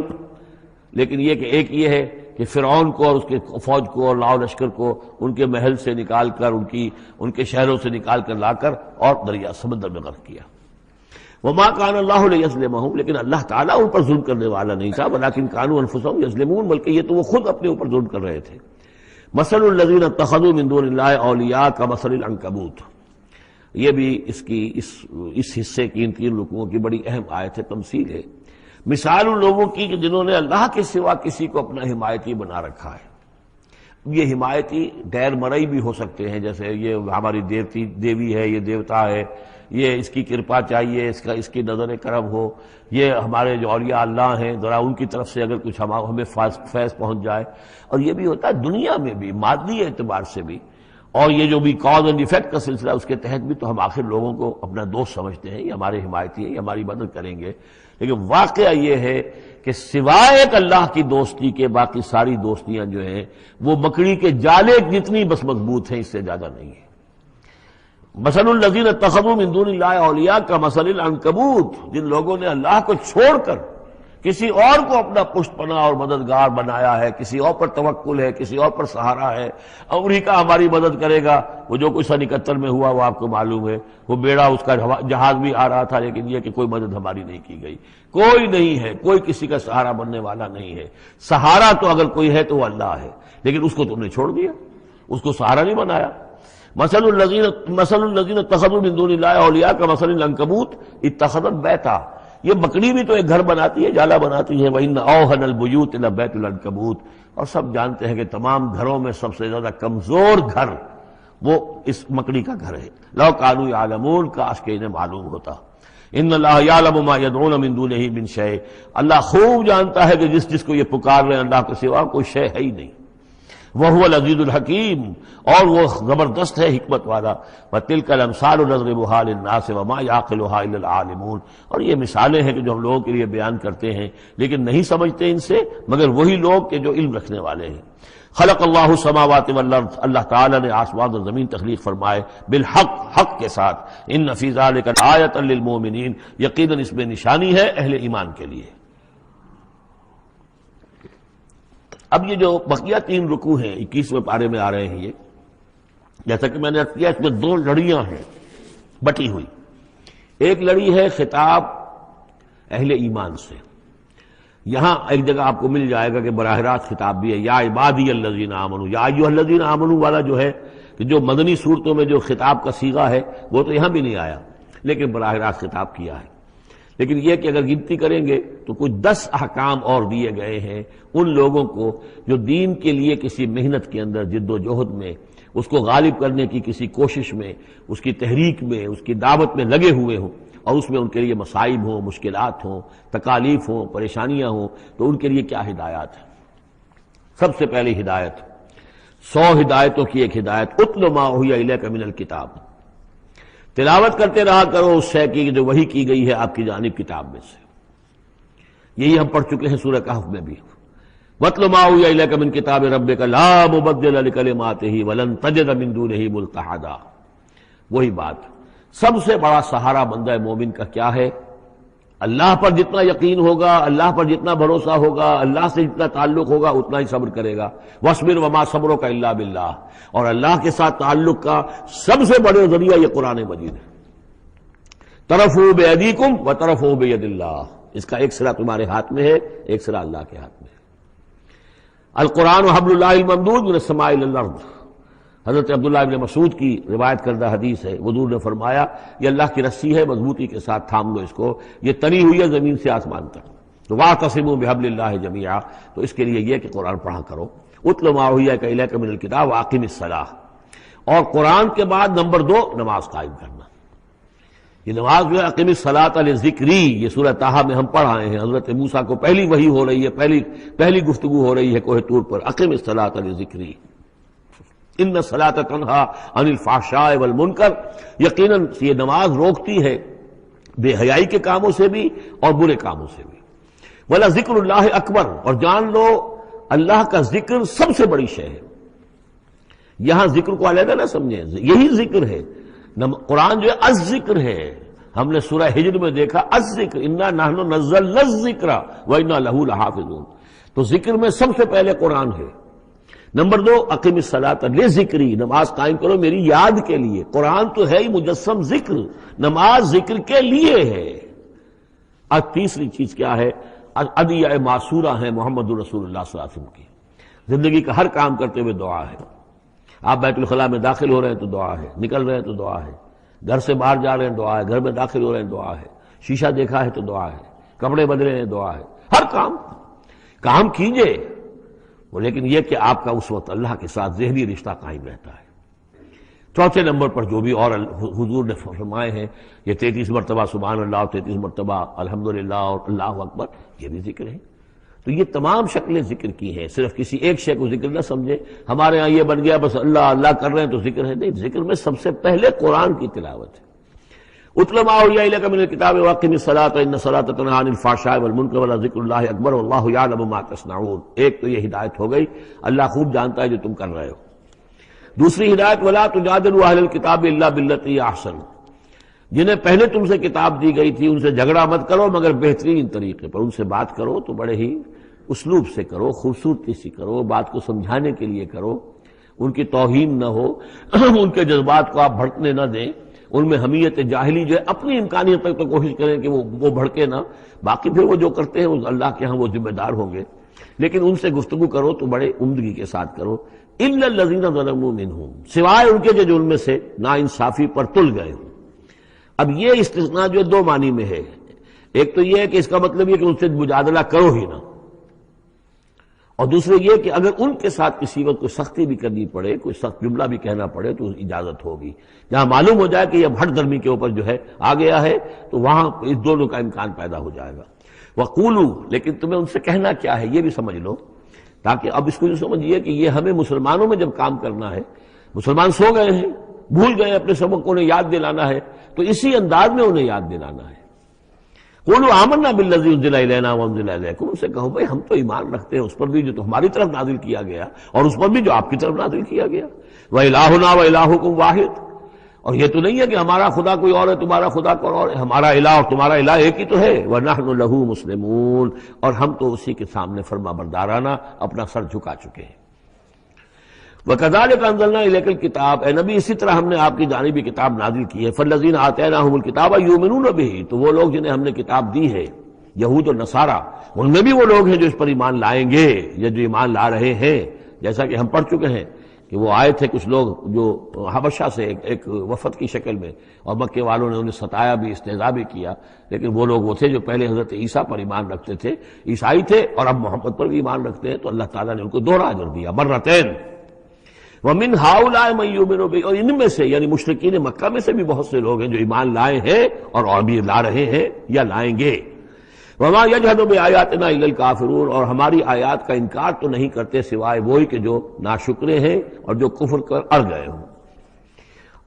لیکن یہ کہ ایک یہ ہے کہ فرعون کو اور اس کے فوج کو اور لاؤ لشکر کو ان کے محل سے نکال کر، ان کے شہروں سے نکال کر لا کر اور دریا سمندر میں غرق کیا۔ وما كان الله ليظلمهم، لیکن اللہ تعالیٰ ان پر ظلم کرنے والا نہیں تھا، ولكن كانوا انفسهم يظلمون، بلکہ یہ تو وہ خود اپنے اوپر ظلم کر رہے تھے۔ مثل الذين اتخذوا من دون الله اولیاء كمثل العنكبوت، یہ بھی اس حصے کی ان 3 رکوعوں کی بڑی اہم آیت ہے، تمثیل ہے۔ مثال ان لوگوں کی کہ جنہوں نے اللہ کے سوا کسی کو اپنا حمایتی بنا رکھا ہے۔ یہ حمایتی غیر مرئی بھی ہو سکتے ہیں، جیسے یہ ہماری دیوی ہے، یہ دیوتا ہے، یہ اس کی کرپا چاہیے، اس کی نظر کرم ہو، یہ ہمارے جو اولیاء اللہ ہیں ذرا ان کی طرف سے اگر کچھ ہمیں فیض پہنچ جائے. اور یہ بھی ہوتا ہے دنیا میں بھی، مادی اعتبار سے بھی. اور یہ جو بھی کاز اینڈ ایفیکٹ کا سلسلہ اس کے تحت بھی تو ہم آخر لوگوں کو اپنا دوست سمجھتے ہیں، یہ ہمارے حمایتی ہیں، یہ ہماری مدد کریں گے. لیکن واقعہ یہ ہے کہ سوائے ایک اللہ کی دوستی کے باقی ساری دوستیاں جو ہیں وہ مکڑی کے جالے جتنی بس مضبوط ہیں، اس سے زیادہ نہیں ہے. مثل الذین اتخذوا من دون اللہ اولیاء کمثل العنکبوت، جن لوگوں نے اللہ کو چھوڑ کر کسی اور کو اپنا پشت پناہ اور مددگار بنایا ہے، کسی اور پر توکل ہے، کسی اور پر سہارا ہے. امریکہ ہماری مدد کرے گا، وہ جو کچھ 71 میں ہوا وہ آپ کو معلوم ہے، وہ بیڑا اس کا جہاز بھی آ رہا تھا، لیکن یہ کہ کوئی مدد ہماری نہیں کی گئی. کوئی نہیں ہے، کوئی کسی کا سہارا بننے والا نہیں ہے. سہارا تو اگر کوئی ہے تو وہ اللہ ہے، لیکن اس کو تم نے چھوڑ دیا، اس کو سہارا نہیں بنایا. مثل الذین اتخذوا من دون اللہ اولیاء کمثل العنکبوت اتخذت بیتا، یہ مکڑی بھی تو ایک گھر بناتی ہے، جالا بناتی ہے. وَإِنَّ أَوْهَنَ الْبُيُوتِ لَبَيْتُ الْعَنكَبُوتِ، اور سب جانتے ہیں کہ تمام گھروں میں سب سے زیادہ کمزور گھر وہ اس مکڑی کا گھر ہے. لَوْ كَانُوا يَعْلَمُونَ، کاش کہ انہیں معلوم ہوتا. ان اللہ یعلم ما يدعون من دونہ من شیء، اللہ خوب جانتا ہے کہ جس کو یہ پکار رہے ہیں اللہ کے سوا کوئی شے ہے ہی نہیں. وَهُوَ الْعَزِيزُ الْحَكِيمُ، اور وہ زبردست ہے حکمت والا. وَتِلْكَ الْأَمْثَالُ نَضْرِبُهَا لِلنَّاسِ وَمَا يَعْقِلُهَا إِلَّا الْعَالِمُونَ، اور یہ مثالیں ہیں کہ جو ہم لوگوں کے لیے بیان کرتے ہیں لیکن نہیں سمجھتے ان سے مگر وہی لوگ کہ جو علم رکھنے والے ہیں. خلق اللہ السماوات والارض، اللہ تعالیٰ نے آسمان اور زمین تخلیق فرمائے بالحق، حق کے ساتھ. ان فی ذلک آیۃ للمؤمنین، یقیناً اس میں نشانی ہے اہل ایمان کے لیے. اب یہ جو بقیہ 3 رکوع ہیں 21ویں پارے میں آ رہے ہیں، یہ جیسا کہ میں نے عرض کیا اس میں 2 لڑیاں ہیں بٹی ہوئی. ایک لڑی ہے خطاب اہل ایمان سے، یہاں ایک جگہ آپ کو مل جائے گا کہ براہ راست خطاب بھی ہے، یا عبادی الذین آمنوا، یا ایھا الذین آمنوا والا جو ہے کہ جو مدنی صورتوں میں جو خطاب کا صیغہ ہے وہ تو یہاں بھی نہیں آیا، لیکن براہ راست خطاب کیا ہے. لیکن یہ کہ اگر گنتی کریں گے تو کچھ 10 احکام اور دیے گئے ہیں ان لوگوں کو جو دین کے لیے کسی محنت کے اندر جد و جہد میں، اس کو غالب کرنے کی کسی کوشش میں، اس کی تحریک میں، اس کی دعوت میں لگے ہوئے ہوں، اور اس میں ان کے لیے مصائب ہوں، مشکلات ہوں، تکالیف ہوں، پریشانیاں ہوں، تو ان کے لیے کیا ہدایات ہے. سب سے پہلی ہدایت 100 ہدایتوں کی ایک ہدایت، اتل ما اوحی الیک من الکتاب، تلاوت کرتے رہا کرو اس شے کی جو وحی کی گئی ہے آپ کی جانب کتاب میں سے. یہی ہم پڑھ چکے ہیں سورہ کہف میں بھی. وَاتْلُ مَا أُوحِیَ إِلَيْکَ مِن کِتَابِ رَبِّکَ لَا مُبَدِّلَ لِکَلِمَاتِهِ وَلَن تَجِدَ مِن دُونِهِ مُلْتَحَدًا. وہی بات، سب سے بڑا سہارا بندہ مومن کا کیا ہے؟ اللہ پر جتنا یقین ہوگا، اللہ پر جتنا بھروسہ ہوگا، اللہ سے جتنا تعلق ہوگا اتنا ہی صبر کرے گا. وَاصْبِرْ وَمَا صَبْرُكَ إِلَّا بِاللَّهِ، اور اللہ کے ساتھ تعلق کا سب سے بڑے ذریعہ یہ قرآن مجید ہے. طرفوا بِأَيْدِيكُمْ وَطَرَفُوا بِيَدِ اللَّهِ، اس کا ایک سرا تمہارے ہاتھ میں ہے، ایک سرا اللہ کے ہاتھ میں ہے. القرآن حبل اللہ الممدود من السماء إلى الأرض، حضرت عبداللہ ابن مسعود کی روایت کردہ حدیث ہے. حضور نے فرمایا یہ اللہ کی رسی ہے، مضبوطی کے ساتھ تھام لو اس کو، یہ تنی ہوئی ہے زمین سے آسمان تک. تو واعتصموا بحبل اللہ جمیعا، تو اس کے لیے یہ کہ قرآن پڑھا کرو. اتل ما اوحی الیک من الکتاب واقم الصلاۃ، اور قرآن کے بعد نمبر 2 نماز قائم کرنا. یہ نماز جو ہے اقم الصلاۃ لذکری، یہ سورہ طٰہٰ میں ہم پڑھ آئے ہیں. حضرت موسیٰ کو پہلی وحی ہو رہی ہے، پہلی گفتگو ہو رہی ہے کوہ طور پر. اقم الصلاۃ لذکری ان الصلاۃ تنہی عن الفحشاء والمنکر، یقیناً یہ نماز روکتی ہے بے حیائی کے کاموں سے بھی اور برے کاموں سے بھی. وَلَذِکْرُ اللَّہِ اکبر، اور جان لو اللہ کا ذکر سب سے بڑی شے ہے. یہاں ذکر کو علیحدہ نہ سمجھیں، یہی ذکر ہے. قرآن جو ہے الذکر ہے. ہم نے سورہ ہجر میں دیکھا الذکر، انا نحن نزلنا الذکر وانا لہ لحافظون. تو ذکر میں سب سے پہلے قرآن ہے. نمبر 2 اقم الصلاۃ لذکری، نماز قائم کرو میری یاد کے لیے. قرآن تو ہے ہی مجسم ذکر، نماز ذکر کے لیے ہے. اور تیسری چیز کیا ہے؟ ادعیہ معصورہ ہیں محمد رسول اللہ صلی اللہ علیہ وسلم کی. زندگی کا ہر کام کرتے ہوئے دعا ہے. آپ بیت الخلاء میں داخل ہو رہے ہیں تو دعا ہے، نکل رہے ہیں تو دعا ہے، گھر سے باہر جا رہے ہیں دعا ہے، گھر میں داخل ہو رہے ہیں دعا ہے، شیشہ دیکھا ہے تو دعا ہے، کپڑے بدلے ہیں دعا ہے. ہر کام کیجئے. وہ لیکن یہ کہ آپ کا اس وقت اللہ کے ساتھ ذہنی رشتہ قائم رہتا ہے۔ چوتھے نمبر پر جو بھی اور حضور نے فرمائے ہیں، یہ 33 مرتبہ سبحان اللہ اور 33 مرتبہ الحمدللہ اور اللہ اکبر، یہ بھی ذکر ہے۔ تو یہ تمام شکلیں ذکر کی ہیں، صرف کسی ایک شے کو ذکر نہ سمجھے ہمارے ہاں یہ بن گیا بس اللہ اللہ کر رہے ہیں تو ذکر ہے، نہیں، ذکر میں سب سے پہلے قرآن کی تلاوت ہے۔ اتل ما اوحی الیک من الکتاب واقم الصلاۃ ان الصلاۃ تنہی عن الفحشاء والمنکر ولذکر اللہ اکبر واللہ یعلم ما تصنعون۔ ایک تو یہ ہدایت ہو گئی، اللہ خوب جانتا ہے جو تم کر رہے ہو۔ دوسری ہدایت ولا تجادلوا اہل الکتاب الا باللتی ہی احسن، جنہیں پہلے تم سے کتاب دی گئی تھی ان سے جھگڑا مت کرو مگر بہترین طریقے پر، ان سے بات کرو تو بڑے ہی اسلوب سے کرو، خوبصورتی سے کرو، بات کو سمجھانے کے لیے کرو، ان کی توہین نہ ہو، ان کے جذبات کو آپ بھڑکنے نہ دیں، ان میں حمیت جاہلی جو ہے اپنی امکانیت تک تو کوشش کریں کہ وہ بھڑکے نہ، باقی پھر وہ جو کرتے ہیں وہ اللہ کے ہاں وہ ذمہ دار ہوں گے، لیکن ان سے گفتگو کرو تو بڑے عمدگی کے ساتھ کرو۔ الا الذین ظلموا منہم، سوائے ان کے جو ان میں سے نا انصافی پر تل گئے ہوں۔ اب یہ استثناء جو دو معنی میں ہے، ایک تو یہ ہے کہ اس کا مطلب یہ کہ ان سے مجادلہ کرو ہی نہ، اور دوسرے یہ کہ اگر ان کے ساتھ کسی وقت کوئی سختی بھی کرنی پڑے، کوئی سخت جملہ بھی کہنا پڑے تو اجازت ہوگی، جہاں معلوم ہو جائے کہ یہ ہٹ درمی کے اوپر جو ہے آ گیا ہے تو وہاں اس دونوں کا امکان پیدا ہو جائے گا۔ وَقُولُوا، لیکن تمہیں ان سے کہنا کیا ہے یہ بھی سمجھ لو، تاکہ اب اس کو جو سمجھیے کہ یہ ہمیں مسلمانوں میں جب کام کرنا ہے، مسلمان سو گئے ہیں، بھول گئے اپنے سبق کو، انہیں یاد دلانا ہے تو اسی انداز میں انہیں یاد دلانا ہے۔ قولوا آمنا بالذی انزل الینا وانزل الیکم، ان سے کہو بھائی ہم تو ایمان رکھتے ہیں اس پر بھی جو تمہاری طرف نازل کیا گیا اور اس پر بھی جو آپ کی طرف نازل کیا گیا۔ وَإِلَٰهُنَا وَإِلَٰهُكُمْ وَاحِدٌ، اور یہ تو نہیں ہے کہ ہمارا خدا کوئی اور ہے تمہارا خدا کوئی اور ہے، ہمارا الہ اور تمہارا الہ ایک ہی تو ہے۔ وَنَحْنُ لَهُ مُسْلِمُونَ، اور ہم تو اسی کے سامنے فرما بردارانہ اپنا سر جھکا چکے ہیں۔ وَكَذَلِكَ أَنزَلْنَا إِلَيْكَ الْكِتَابَ، اے نبی اسی طرح ہم نے آپ کی جانب بھی کتاب نازل کی ہے۔ فَالَّذِينَ آتَيْنَاهُمُ الْكِتَابَ يُؤْمِنُونَ بِهِ، تو وہ لوگ جنہیں ہم نے کتاب دی ہے، یہود اور نصارہ، ان میں بھی وہ لوگ ہیں جو اس پر ایمان لائیں گے یا جو ایمان لا رہے ہیں، جیسا کہ ہم پڑھ چکے ہیں کہ وہ آئے تھے کچھ لوگ جو حبشہ سے ایک وفد کی شکل میں، اور مکے والوں نے انہیں ستایا بھی، استہزاء بھی کیا، لیکن وہ لوگ وہ تھے جو پہلے حضرت عیسیٰ پر ایمان رکھتے تھے، عیسائی تھے، اور اب محمد پر بھی ایمان رکھتے ہیں، تو اللہ تعالیٰ نے ان کو دوہرا اجر دیا، مرتين۔ وَمِنْ هَؤُلَاءِ مَن يُؤْمِنُ بِهِ، اور ان میں سے یعنی مشرکین مکہ میں سے بھی بہت سے لوگ ہیں جو ایمان لائے ہیں اور ابھی لا رہے ہیں یا لائیں گے۔ وَمَا يَجْحَدُ بِآيَاتِنَا إِلَّا الْكَافِرُونَ، اور ہماری آیات کا انکار تو نہیں کرتے سوائے وہی کہ جو ناشکرے ہیں اور جو کفر کر اڑ گئے ہوں۔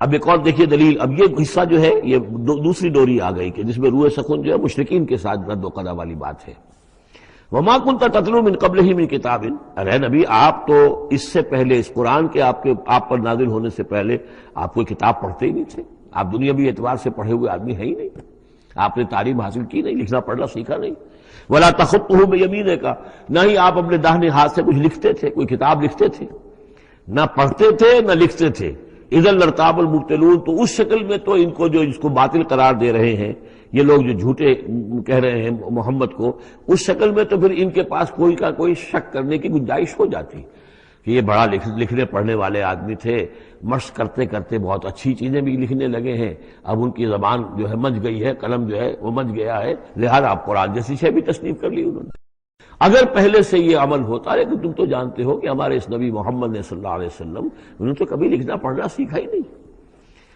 اب ایک اور دیکھیے دلیل، اب یہ حصہ جو ہے یہ دوسری ڈوری آ گئی کہ جس میں روح سخن جو ہے مشرکین کے ساتھ رد و قضا والی بات ہے۔ وَمَا كُنْتَ تَتْلُو مِن قَبْلِهِ مِن كِتَابٍ، ارے نبی آپ تو اس سے پہلے، اس قرآن کے آپ پر نازل ہونے سے پہلے آپ کوئی کتاب پڑھتے ہی نہیں تھے، آپ دنیاوی اعتبار سے پڑھے ہوئے آدمی ہیں ہی نہیں، آپ نے تعلیم حاصل کی نہیں، لکھنا پڑھنا سیکھا نہیں۔ وَلَا تَخُطُّهُ بِيَمِينِكَ، نہ ہی آپ اپنے داہنے ہاتھ سے کچھ لکھتے تھے، کوئی کتاب لکھتے تھے، نہ پڑھتے تھے نہ لکھتے تھے۔ اِذًا لَارْتَابَ الْمُبْطِلُونَ، تو اس شکل میں تو ان کو جو اس کو باطل قرار دے رہے ہیں یہ لوگ جو جھوٹے کہہ رہے ہیں محمد کو، اس شکل میں تو پھر ان کے پاس کوئی کا کوئی شک کرنے کی گنجائش ہو جاتی کہ یہ بڑا لکھنے پڑھنے والے آدمی تھے، مشق کرتے کرتے بہت اچھی چیزیں بھی لکھنے لگے ہیں، اب ان کی زبان جو ہے مچ گئی ہے، قلم جو ہے وہ مچ گیا ہے، لہذا اب قرآن جیسی شے بھی تصنیف کر لی انہوں نے۔ اگر پہلے سے یہ عمل ہوتا، لیکن تم تو جانتے ہو کہ ہمارے اس نبی محمد نے صلی اللہ علیہ وسلم انہوں نے تو کبھی لکھنا پڑھنا سیکھا ہی نہیں۔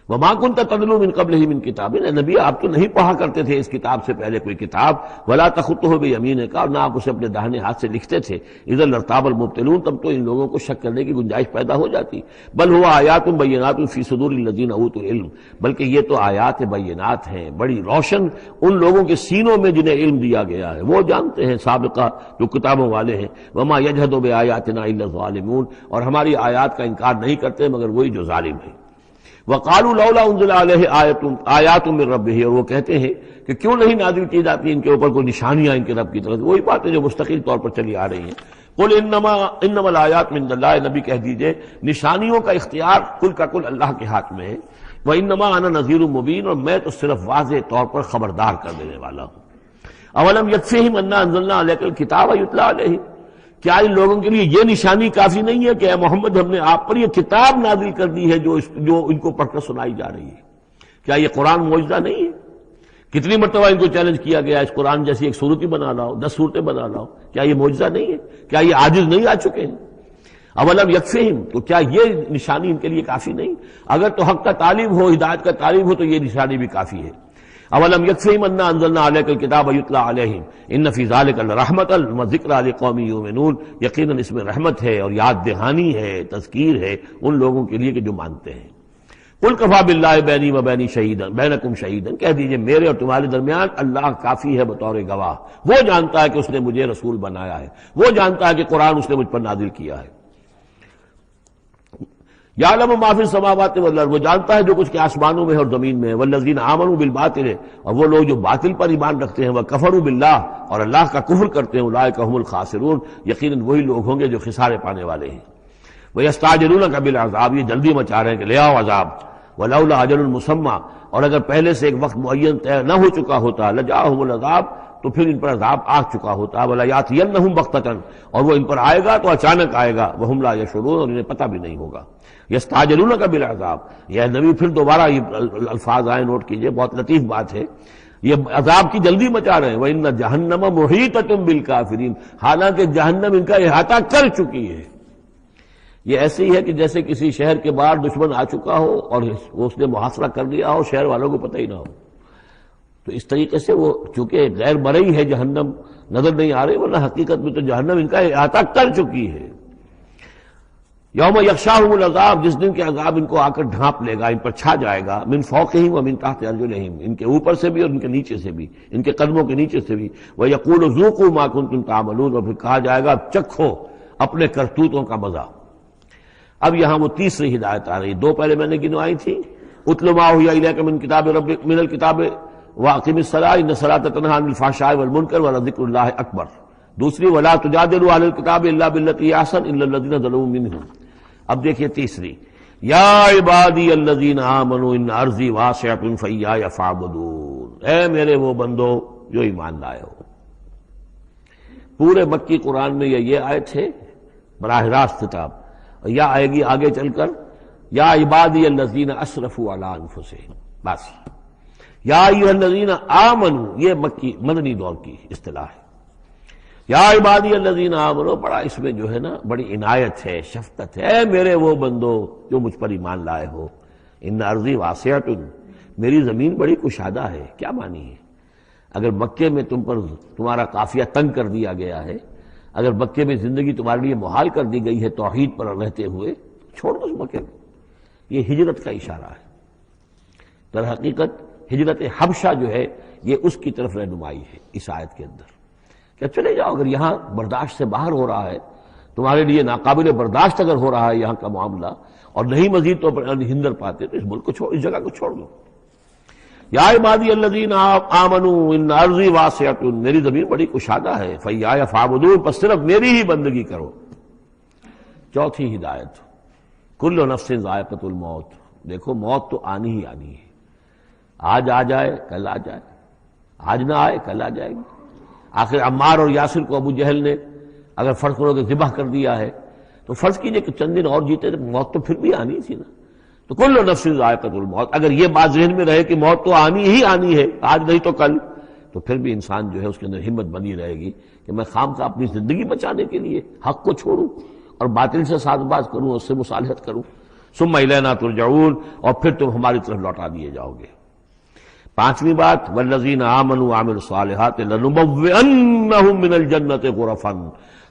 وَمَا كُنْتَ تَتْلُو مِن قَبْلِهِ مِن كِتَابٍ، نبی آپ تو نہیں پڑھا کرتے تھے اس کتاب سے پہلے کوئی کتاب۔ وَلَا تَخُطُّهُ بِيَمِينِكَ، اور نہ آپ اسے اپنے داہنے ہاتھ سے لکھتے تھے۔ اِذًا لَارْتَابَ الْمُبْطِلُونَ، تب تو ان لوگوں کو شک کرنے کی گنجائش پیدا ہو جاتی۔ بل هُوَ آیات بینات فی صدور الذین اوتوا العلم، بلکہ یہ تو آیات بینات ہیں، بڑی روشن ان لوگوں کے سینوں میں جنہیں علم دیا گیا ہے، وہ جانتے ہیں سابقہ جو کتابوں والے ہیں۔ وَمَا يَجْحَدُ بِآیاتِنَا إِلَّا الظَّالِمُونَ، اور ہماری آیات کا انکار نہیں کرتے مگر وہی جو ظالم ہیں۔ وَقَالُوا لَوْلَا أُنزِلَ عَلَيْهِ آیَاتٌ مِّن رَّبِّهِ، اور وہ کہتے ہیں کہ کیوں نہیں نازل کی جاتی ان کے اوپر کوئی نشانیاں ان کے رب کی طرف، وہی باتیں جو مستقل طور پر چلی آ رہی ہیں۔ قُلْ إِنَّمَا الْآيَاتُ مِنْ اللَّهِ، نبی کہہ دیجئے نشانیوں کا اختیار کل کا کل اللہ کے ہاتھ میں ہے۔ وَإِنَّمَا أَنَا نَذِيرٌ مُّبِينٌ، اور میں تو صرف واضح طور پر خبردار کر دینے والا ہوں۔ أَوَلَمْ يَكْفِهِمْ أَنَّا أَنزَلْنَا عَلَيْكَ الْكِتَابَ يُتْلَىٰ عَلَيْهِمْ، کیا ان لوگوں کے لیے یہ نشانی کافی نہیں ہے کہ اے محمد ہم نے آپ پر یہ کتاب نازل کر دی ہے جو ان کو پڑھ کر سنائی جا رہی ہے؟ کیا یہ قرآن معجزہ نہیں ہے؟ کتنی مرتبہ ان کو چیلنج کیا گیا اس قرآن جیسی ایک صورت ہی بنا لاؤ، 10 صورتیں بنا لاؤ، کیا یہ معجزہ نہیں ہے؟ کیا یہ عاجز نہیں آ چکے ہیں؟ اولم یکفہم، تو کیا یہ نشانی ان کے لیے کافی نہیں؟ اگر تو حق کا طالب ہو، ہدایت کا طالب ہو، تو یہ نشانی بھی کافی ہے۔ اولم یکفہم انا انزلنا علیک الکتاب یتلی علیہم ان فی ذلک لرحمۃ وذکری لقوم یؤمنون، یقیناً اس میں رحمت ہے اور یاد دہانی ہے، تذکیر ہے ان لوگوں کے لیے کہ جو مانتے ہیں۔ قل کفی باللہ بینی و بین شہیدا بینکم شہیدا، کہہ دیجئے میرے اور تمہارے درمیان اللہ کافی ہے بطور گواہ، وہ جانتا ہے کہ اس نے مجھے رسول بنایا ہے، وہ جانتا ہے کہ قرآن اس نے مجھ پر نازل کیا ہے۔ یعلم ما فی السماوات والارض، وہ جانتا ہے جو کچھ کے آسمانوں میں اور زمین میں ہے۔ والذین آمنوا بالباطل، اور وہ لوگ جو باطل پر ایمان رکھتے ہیں، وکفروا باللہ، اور اللہ کا کفر کرتے ہیں، اولئک هم الخاسرون، یقیناً وہی لوگ ہوں گے جو خسارے پانے والے ہیں۔ وَيَسْتَعْجِلُونَكَ بِالْعَذَابِ، یہ جلدی مچا رہے ہیں کہ لے آؤ عذاب۔ وَلَوْلَا أَجَلٌ مُّسَمًّى، اور اگر پہلے سے ایک وقت معین طے نہ ہو چکا ہوتا، لَجَاءَهُمُ الْعَذَابُ، تو پھر ان پر عذاب آ چکا ہوتا۔ وَلَيَأْتِيَنَّهُمْ بَغْتَةً، اور وہ ان پر آئے گا تو اچانک آئے گا، وَهُمْ لَا يَشْعُرُونَ، اور انہیں پتہ بھی نہیں ہوگا۔ یستعجلونک بالعذاب، یہ نبی پھر دوبارہ یہ الفاظ آئے، نوٹ کیجئے، بہت لطیف بات ہے، یہ عذاب کی جلدی مچا رہے ہیں۔ وَإِنَّ جَهَنَّمَ مُحِيطَةٌ بِالْكَافِرِينَ، حالانکہ جہنم ان کا احاطہ کر چکی ہے۔ یہ ایسے ہی ہے کہ جیسے کسی شہر کے باہر دشمن آ چکا ہو اور اس نے محاصرہ کر لیا ہو، شہر والوں کو پتہ ہی نہ ہو۔ تو اس طریقے سے وہ چونکہ غیر مرئی ہے، جہنم نظر نہیں آ رہی، ورنہ حقیقت میں تو جہنم ان کا احاطہ کر چکی ہے۔ یوم یغشاہم العذاب، جس دن کے عذاب ان کو آ کر ڈھانپ لے گا، ان پر چھا جائے گا، من فوقہم ومن تحت ارجلہم، ان کے اوپر سے بھی اور ان کے نیچے سے بھی، ان کے قدموں کے نیچے سے بھی۔ ویقول ذوقوا ما کنتم تعملون، اور پھر کہا جائے گا چکھو اپنے کرتوتوں کا مزہ۔ اب یہاں وہ تیسری ہدایت آ رہی، دو پہلے میں نے گنوائی تھی، اتل ما اوحی الیک من کتاب ربک من الکتاب واقم الصلاۃ ان الصلاۃ تنہی عن الفحشاء والمنکر ولذکر اللہ اکبر۔ دوسری ولا تجادلوا اہل الکتاب الا بالتی احسن الا الذین ظلموا منہم۔ اب دیکھیے تیسری، یا عبادی الذین آمنوا ان ارضی واسعۃ فایایا فاعبدون، اے میرے وہ بندو جو ایمان لائے ہو۔ پورے مکی قرآن میں یہ آیت ہے براہ راست خطاب، یا آئے گی آگے چل کر یا عبادی الذین اسرفوا علی انفسہم، بس۔ یا ایھا الذین آمنوا، یہ مکی مدنی دور کی اصطلاح ہے۔ یا عبادی الذین آمنوا، بڑا اس میں جو ہے نا بڑی عنایت ہے، شفقت ہے، اے میرے وہ بندو جو مجھ پر ایمان لائے ہو۔ ان ارضی واسعۃ، میری زمین بڑی کشادہ ہے۔ کیا معنی ہے؟ اگر مکے میں تم پر تمہارا قافیہ تنگ کر دیا گیا ہے، اگر مکے میں زندگی تمہارے لیے محال کر دی گئی ہے توحید پر رہتے ہوئے، چھوڑ دو اس مکے کو۔ یہ ہجرت کا اشارہ ہے۔ در حقیقت ہجرت حبشہ جو ہے یہ اس کی طرف رہنمائی ہے اس آیت کے اندر، کہ چلے جاؤ، اگر یہاں برداشت سے باہر ہو رہا ہے، تمہارے لیے ناقابل برداشت اگر ہو رہا ہے یہاں کا معاملہ، اور نہیں مزید تو ہندر پاتے، تو اس ملک کو چھوڑ، اس جگہ کو چھوڑ دو۔ یا عبادی الذین آمنوا ان ارضی واسعۃ، میری زمین بڑی کشادہ ہے، فایایا فاعبدون، بس صرف میری ہی بندگی کرو۔ چوتھی ہدایت، کل نفس ذائقۃ الموت، دیکھو موت تو آنی ہی آنی ہے، آج آ جائے کل آ جائے، آج نہ آئے کل آ جائے گی۔ آخر عمار اور یاسر کو ابو جہل نے اگر فرض کرو کہ ذبح کر دیا ہے، تو فرض کیجئے کہ چند دن اور جیتے تو موت تو پھر بھی آنی تھی نا۔ تو کل نفس ذائقۃ الموت، اگر یہ بات ذہن میں رہے کہ موت تو آنی ہی آنی ہے، آج نہیں تو کل، تو پھر بھی انسان جو ہے اس کے اندر ہمت بنی رہے گی کہ میں خام کا اپنی زندگی بچانے کے لیے حق کو چھوڑوں اور باطل سے ساز باز کروں، اس سے مصالحت کروں۔ ثم الینا ترجعون، اور پھر تم ہماری طرف لوٹا دیے جاؤ گے۔ پانچویں بات، والذین آمنوا وعملوا الصالحات لنبوئنہم من الجنۃ غرفا،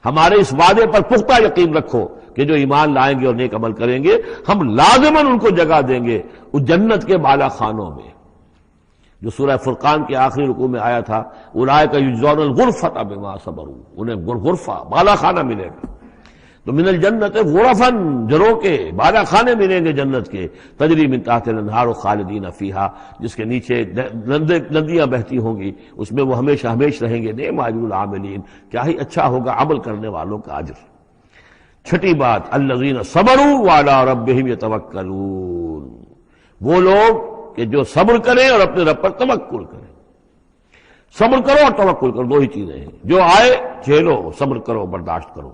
ہمارے اس وعدے پر پختہ یقین رکھو کہ جو ایمان لائیں گے اور نیک عمل کریں گے، ہم لازماً ان کو جگہ دیں گے اس جنت کے بالا خانوں میں، جو سورہ فرقان کے آخری رکوع میں آیا تھا، اولئک یجزون الغرفۃ بما صبروا، انہیں غرفہ بالا خانہ ملے گا۔ تو من الجنت غرفاً، جروں کے بالا خانے ملیں گے جنت کے، تجری من تحت الانہار خالدین فیہا، جس کے نیچے ندیاں بہتی ہوں گی، اس میں وہ ہمیشہ ہمیشہ رہیں گے۔ نعم اجر العاملین، کیا ہی اچھا ہوگا عمل کرنے والوں کا اجر۔ چھٹی بات، الذین صبروا وعلی ربہم یتوکلون، وہ لوگ کہ جو صبر کریں اور اپنے رب پر توکل کریں۔ صبر کرو اور توکل کرو، دو ہی چیزیں ہیں، جو آئے جھیلو، صبر کرو، برداشت کرو۔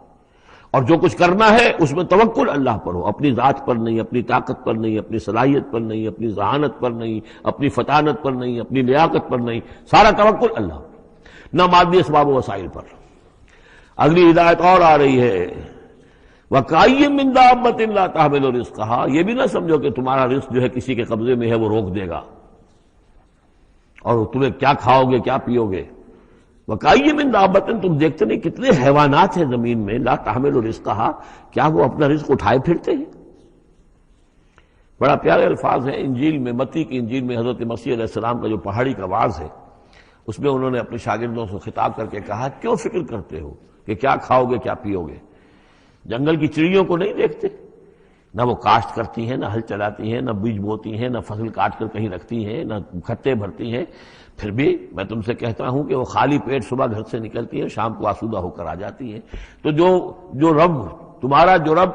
اور جو کچھ کرنا ہے اس میں توکل اللہ پر ہو، اپنی ذات پر نہیں، اپنی طاقت پر نہیں، اپنی صلاحیت پر نہیں، اپنی ذہانت پر نہیں، اپنی فطانت پر نہیں، اپنی لیاقت پر نہیں، سارا توکل اللہ، نہ مادی اسباب و وسائل پر۔ اگلی ہدایت اور آ رہی ہے، وَكَأَيٍّ مِّن دَابَّةٍ لَّا تَحْمِلُ رِزْقَهَا، یہ بھی نہ سمجھو کہ تمہارا رزق جو ہے کسی کے قبضے میں ہے وہ روک دے گا، اور تمہیں کیا کھاؤ گے کیا پیو گے۔ وَكَأَيٍّ مِّن دَابَّةٍ، تم دیکھتے نہیں کتنے حیوانات ہیں زمین میں، لا تحمل رزقها، کیا وہ اپنا رزق اٹھائے پھرتے ہیں؟ بڑا پیارے الفاظ ہیں انجیل میں، متی کی انجیل میں حضرت مسیح علیہ السلام کا جو پہاڑی کا واعظ ہے، اس میں انہوں نے اپنے شاگردوں سے خطاب کر کے کہا، کیوں فکر کرتے ہو کہ کیا کھاؤ گے کیا پیو گے؟ جنگل کی چڑیوں کو نہیں دیکھتے؟ نہ وہ کاشت کرتی ہیں، نہ ہل چلاتی ہیں، نہ بیج بوتی ہیں، نہ فصل کاٹ کر کہیں رکھتی ہیں، نہ کھٹے بھرتی ہیں، پھر بھی میں تم سے کہتا ہوں کہ وہ خالی پیٹ صبح گھر سے نکلتی ہیں، شام کو آسودہ ہو کر آ جاتی ہیں۔ تو جو رب تمہارا جو رب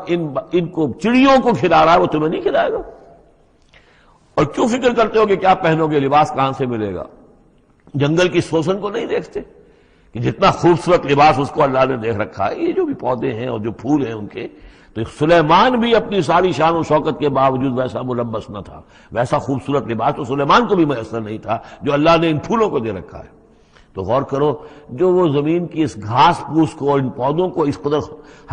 ان کو چڑیوں کو کھلا رہا ہے وہ تمہیں نہیں کھلائے گا؟ اور کیوں فکر کرتے ہو کہ کیا پہنو گے، لباس کہاں سے ملے گا؟ جنگل کی سوسن کو نہیں دیکھتے کہ جتنا خوبصورت لباس اس کو اللہ نے دیکھ رکھا ہے، یہ جو بھی پودے ہیں اور جو پھول ہیں ان کے، تو سلیمان بھی اپنی ساری شان و شوکت کے باوجود ویسا ملبس نہ تھا، ویسا خوبصورت لباس تو سلیمان کو بھی میسر نہیں تھا جو اللہ نے ان پھولوں کو دے رکھا ہے۔ تو غور کرو، جو وہ زمین کی اس گھاس پھوس کو، ان پودوں کو اس قدر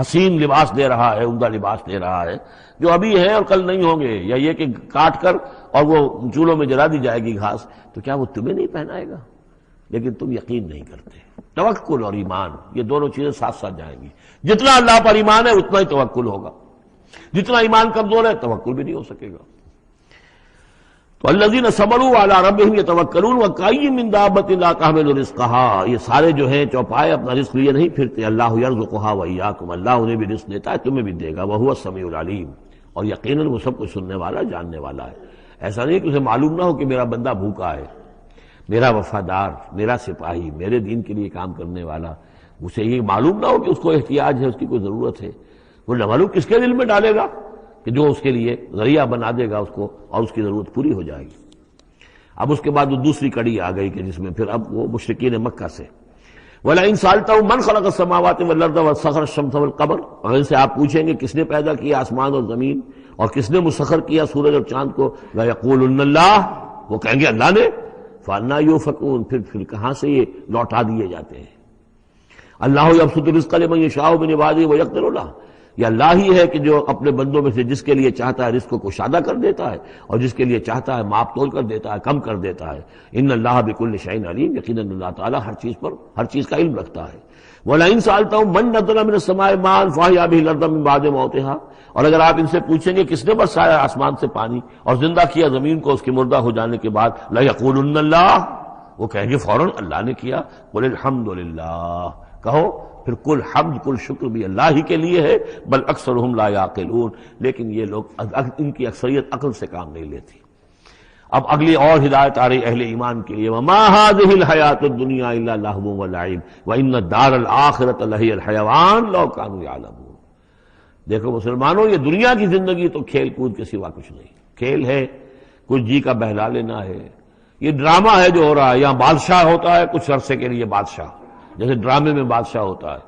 حسین لباس دے رہا ہے، عمدہ لباس دے رہا ہے، جو ابھی ہیں اور کل نہیں ہوں گے، یا یہ کہ کاٹ کر اور وہ چولہوں میں جلا دی جائے گی گھاس، تو کیا وہ تمہیں نہیں پہنائے گا؟ لیکن تم یقین نہیں کرتے۔ توکل اور ایمان، یہ دونوں چیزیں ساتھ ساتھ جائیں گی۔ جتنا اللہ پر ایمان ہے اتنا ہی توکل ہوگا، جتنا ایمان کمزور ہے توکل بھی نہیں ہو سکے گا۔ تو الذین صبروا علی ربہم یتوکلون وکأی من دابۃ لا تحمل رزقها، یہ سارے جو ہیں چوپائے اپنا رزق لیے نہیں پھرتے، اللہ یرزقها وایاکم، اللہ انہیں بھی رزق دیتا ہے تمہیں بھی دے گا، وہو السمیع العلیم، اور یقیناً وہ سب کچھ سننے والا جاننے والا ہے۔ ایسا نہیں کہ اسے معلوم نہ ہو کہ میرا بندہ بھوکا ہے، میرا وفادار، میرا سپاہی، میرے دین کے لیے کام کرنے والا، اسے یہ معلوم نہ ہو کہ اس کو احتیاج ہے، اس کی کوئی ضرورت ہے۔ وہ نہ معلوم کس کے دل میں ڈالے گا کہ جو اس کے لیے ذریعہ بنا دے گا اس کو، اور اس کی ضرورت پوری ہو جائے گی۔ اب اس کے بعد وہ دوسری کڑی آ گئی کہ جس میں پھر اب وہ مشرکین مکہ سے، وَلَئِن سَأَلْتَهُم مَّنْ خَلَقَ السَّمَاوَاتِ وَالْأَرْضَ وَسَخَّرَ الشَّمْسَ وَالْقَمَرَ، اور ان سے آپ پوچھیں گے کس نے پیدا کیا آسمان اور زمین، اور کس نے مسخر کیا سورج اور چاند کو، لَيَقُولُنَّ اللَّهُ، وہ کہیں گے اللہ نے، فَأَنَّىٰ يُؤْفَكُونَ، پھر کہاں سے یہ لوٹا دیے جاتے ہیں۔ اللہ یبسط الرزق لمن یشاء من عباده ویقدر له، یہ اللہ ہی ہے کہ جو اپنے بندوں میں سے جس کے لیے چاہتا ہے رزق کو کشادہ کر دیتا ہے، اور جس کے لیے چاہتا ہے ماپ تول کر دیتا ہے، کم کر دیتا ہے۔ ان اللہ بکل شیء علیم، یقیناً اللہ تعالیٰ ہر چیز پر ہر چیز کا علم رکھتا ہے۔ وَلَئِن سَأَلْتَهُم مَّن نَّزَّلَ مِنَ السَّمَاءِ مَاءً فَأَحْيَا بِهِ الْأَرْضَ مِن بَعْدِ مَوْتِهَا، اور اگر آپ ان سے پوچھیں گے کس نے برسایا آسمان سے پانی اور زندہ کیا زمین کو اس کے مردہ ہو جانے کے بعد، لَيَقُولُنَّ اللَّهُ، وہ کہیں گے فوراً اللہ نے کیا۔ قُلِ الْحَمْدُ لِلَّهِ، کہو پھر کل حمد کل شکر بھی اللہ ہی کے لیے ہے، بل اکثرہم لا یعقلون، لیکن یہ لوگ ان کی اکثریت عقل سے کام نہیں لیتی۔ اب اگلی اور ہدایت آ رہی اہل ایمان کے لیے، وما هذه الحیاۃ الدنیا الا لہو ولعب وان الدار الآخرۃ لہی الحیوان لو کانوا یعلمون۔ دیکھو مسلمانوں، یہ دنیا کی زندگی تو کھیل کود کے سوا کچھ نہیں، کھیل ہے، کچھ جی کا بہلا لینا ہے، یہ ڈرامہ ہے جو ہو رہا ہے۔ یہاں بادشاہ ہوتا ہے کچھ عرصے کے لیے، بادشاہ جیسے ڈرامے میں بادشاہ ہوتا ہے،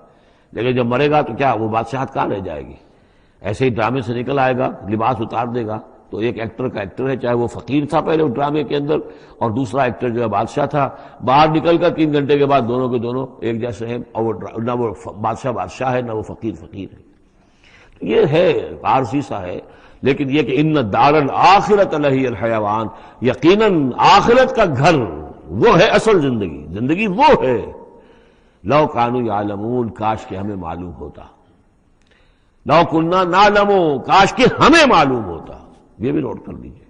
لیکن جب مرے گا تو کیا وہ بادشاہت کہاں رہ جائے گی؟ ایسے ہی ڈرامے سے نکل آئے گا، لباس اتار دے گا تو ایک ایکٹر کا ایکٹر ہے، چاہے وہ فقیر تھا پہلے اس ڈرامے کے اندر، اور دوسرا ایکٹر جو ہے بادشاہ تھا، باہر نکل کر 3 گھنٹے کے بعد دونوں کے دونوں ایک جیسے ہیں، اور نہ وہ بادشاہ ہے نہ وہ فقیر ہے۔ یہ ہے عارضی سا ہے، لیکن یہ کہ ان الدار الآخرۃ لہی الحیوان، یقیناً آخرت کا گھر وہ ہے اصل زندگی وہ ہے۔ لو کانوا یعلمون، کاش کہ ہمیں معلوم ہوتا، لو کنا نعلم، کاش کہ ہمیں معلوم ہوتا۔ یہ بھی نوٹ کر لیجیے،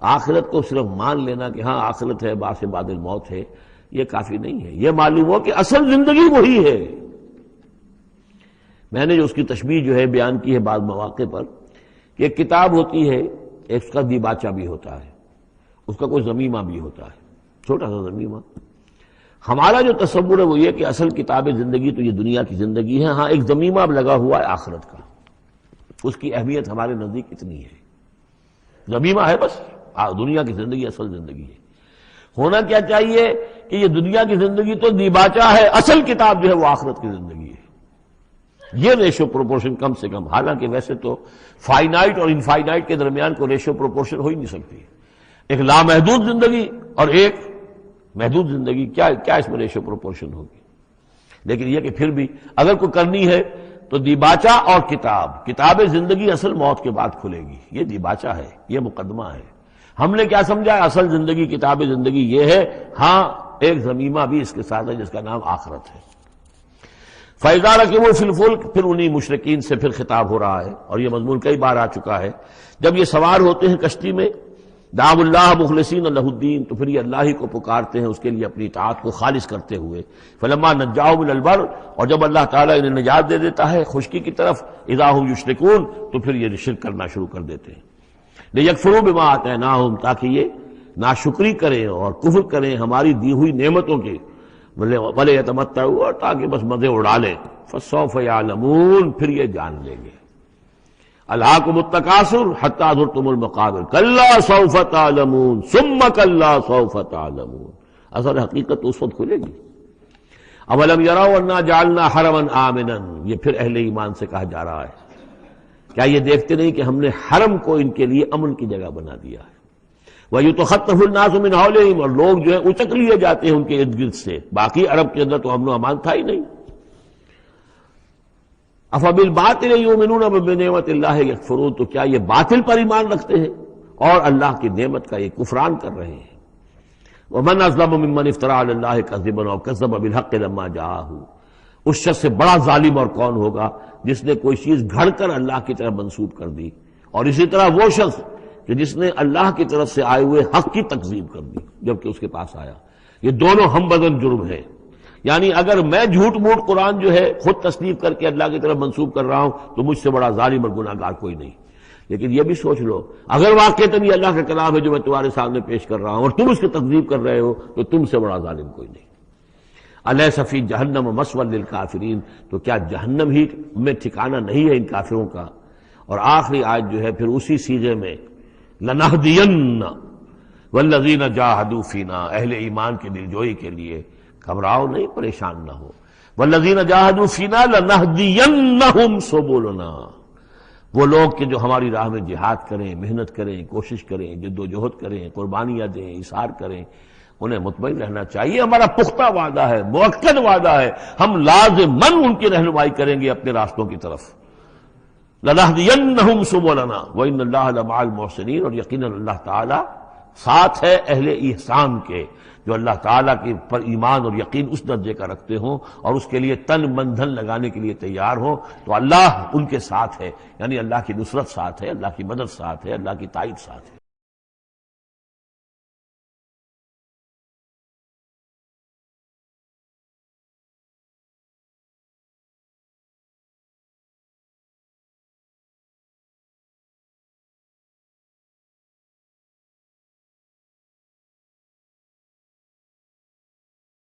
آخرت کو صرف مان لینا کہ ہاں آخرت ہے، بعد سے بعد الموت ہے، یہ کافی نہیں ہے۔ یہ معلوم ہو کہ اصل زندگی وہی ہے۔ میں نے جو اس کی تشبیہ جو ہے بیان کی ہے بعض مواقع پر، کہ ایک کتاب ہوتی ہے، ایک اس کا دیباچہ بھی ہوتا ہے، اس کا کوئی ضمیمہ بھی ہوتا ہے، چھوٹا سا ضمیمہ۔ ہمارا جو تصور ہے وہ یہ کہ اصل کتاب زندگی تو یہ دنیا کی زندگی ہے، ہاں ایک ضمیمہ اب لگا ہوا ہے آخرت کا، اس کی اہمیت ہمارے نزدیک اتنی ہے۔ ضمیمہ ہے بس، دنیا کی زندگی اصل زندگی ہے۔ ہونا کیا چاہیے کہ یہ دنیا کی زندگی تو دیباچہ ہے، اصل کتاب جو ہے وہ آخرت کی زندگی ہے۔ یہ ریشو پروپورشن کم سے کم، حالانکہ ویسے تو فائنائٹ اور انفائنائٹ کے درمیان کوئی ریشو پروپورشن ہو ہی نہیں سکتی، ایک لامحدود زندگی اور ایک محدود زندگی، کیا اس میں ریشو پروپورشن ہوگی؟ لیکن یہ کہ پھر بھی اگر کوئی کرنی ہے تو دیباچہ اور کتاب زندگی اصل موت کے بعد کھلے گی، یہ دیباچہ ہے، یہ مقدمہ ہے۔ ہم نے کیا سمجھا ہے اصل زندگی، کتاب زندگی یہ ہے، ہاں ایک ضمیمہ بھی اس کے ساتھ ہے جس کا نام آخرت ہے۔ فَإِذَا رَكِبُوا فِي الْفُلْكِ، پھر انہی مشرکین سے پھر خطاب ہو رہا ہے، اور یہ مضمون کئی بار آ چکا ہے۔ جب یہ سوار ہوتے ہیں کشتی میں، دعوا اللہ مخلصین لہ الدین، تو پھر یہ اللہ ہی کو پکارتے ہیں، اس کے لیے اپنی اطاعت کو خالص کرتے ہوئے۔ فلما نجاہم الی البر، اور جب اللہ تعالیٰ انہیں نجات دے دیتا ہے خشکی کی طرف، اذا ہم یشرکون، تو پھر یہ شرک کرنا شروع کر دیتے ہیں۔ لیکفروا بما آتیناہم، تاکہ یہ ناشکری کریں اور کفر کریں ہماری دی ہوئی نعمتوں کی، ولیتمتعوا، اور تاکہ بس مزے اڑا لیں۔ فسوف یعلمون، پھر یہ جان لیں گے۔ الہاکم التکاثر حتی زرتم المقابر، کلا سوف تعلمون ثم کلا سوف تعلمون، اصل حقیقت تو اس وقت کھلے گی۔ اولم یروا انا جعلنا حرما آمنا، یہ پھر اہل ایمان سے کہا جا رہا ہے، کیا یہ دیکھتے نہیں کہ ہم نے حرم کو ان کے لیے امن کی جگہ بنا دیا ہے۔ وَيُتَخَطَّفُ النَّاسُ مِنْ حَوْلِهِمْ، اور لوگ جو ہے اچک لیے جاتے ہیں ان کے ارد گرد سے، باقی عرب کے اندر تو امن و امان تھا ہی نہیں۔ أَفَبِالْبَاطِلِ يُؤْمِنُونَ وَبِنِعْمَةِ اللَّهِ يَكْفُرُونَ، تو کیا یہ باطل پر ایمان رکھتے ہیں اور اللہ کی نعمت کا یہ کفران کر رہے ہیں۔ وَمَنْ أَظْلَمُ مِمَّنِ افْتَرَىٰ عَلَى اللَّهِ كَذِبًا وَكَذَّبَ بِالْحَقِّ لَمَّا جَاءَهُ، اس شخص سے بڑا ظالم اور کون ہوگا جس نے کوئی چیز گھڑ کر اللہ کی طرف منسوب کر دی، اور اسی طرح وہ شخص کہ جس نے اللہ کی طرف سے آئے ہوئے حق کی تکذیب کر دی جبکہ اس کے پاس آیا۔ یہ دونوں ہم بدن جرم ہیں، یعنی اگر میں جھوٹ موٹ قرآن جو ہے خود تصنیف کر کے اللہ کی طرف منسوب کر رہا ہوں تو مجھ سے بڑا ظالم اور گناہ گار کوئی نہیں۔ لیکن یہ بھی سوچ لو، اگر واقعتاً یہ اللہ کا کلام ہے جو میں تمہارے سامنے پیش کر رہا ہوں اور تم اس کی تکذیب کر رہے ہو تو تم سے بڑا ظالم کوئی نہیں۔ الیس فی جہنم مثوی للکافرین، تو کیا جہنم ہی میں ٹھکانہ نہیں ہے ان کافروں کا؟ اور آخری آیت جو ہے پھر اسی سیغے میں، لنہدین والذین جاہدوا فینا، اہل ایمان کی دلجوئی کے لیے گھبراؤ نہیں، پریشان نہ ہو۔ والذین جاہدوا فینا لنہدینہم سبلنا، وہ لوگ کہ جو ہماری راہ میں جہاد کریں، محنت کریں، کوشش کریں، جد و جہد کریں، قربانیاں دیں، اثار کریں، انہیں مطمئن رہنا چاہیے ہمارا پختہ وعدہ ہے، مؤکد وعدہ ہے، ہم لازماً ان کی رہنمائی کریں گے اپنے راستوں کی طرف۔ لَنَهْدِيَنَّهُمْ سُبُلَنَا وَإِنَّ اللَّهَ لَمَعَ الْمُحْسِنِينَ، اور یقیناً اللہ تعالیٰ ساتھ ہے اہل احسان کے، جو اللہ تعالیٰ کے پر ایمان اور یقین اس درجے کا رکھتے ہوں اور اس کے لیے تن من دھن لگانے کے لیے تیار ہوں، تو اللہ ان کے ساتھ ہے، یعنی اللہ کی نصرت ساتھ ہے، اللہ کی مدد ساتھ ہے، اللہ کی تائید ساتھ ہے۔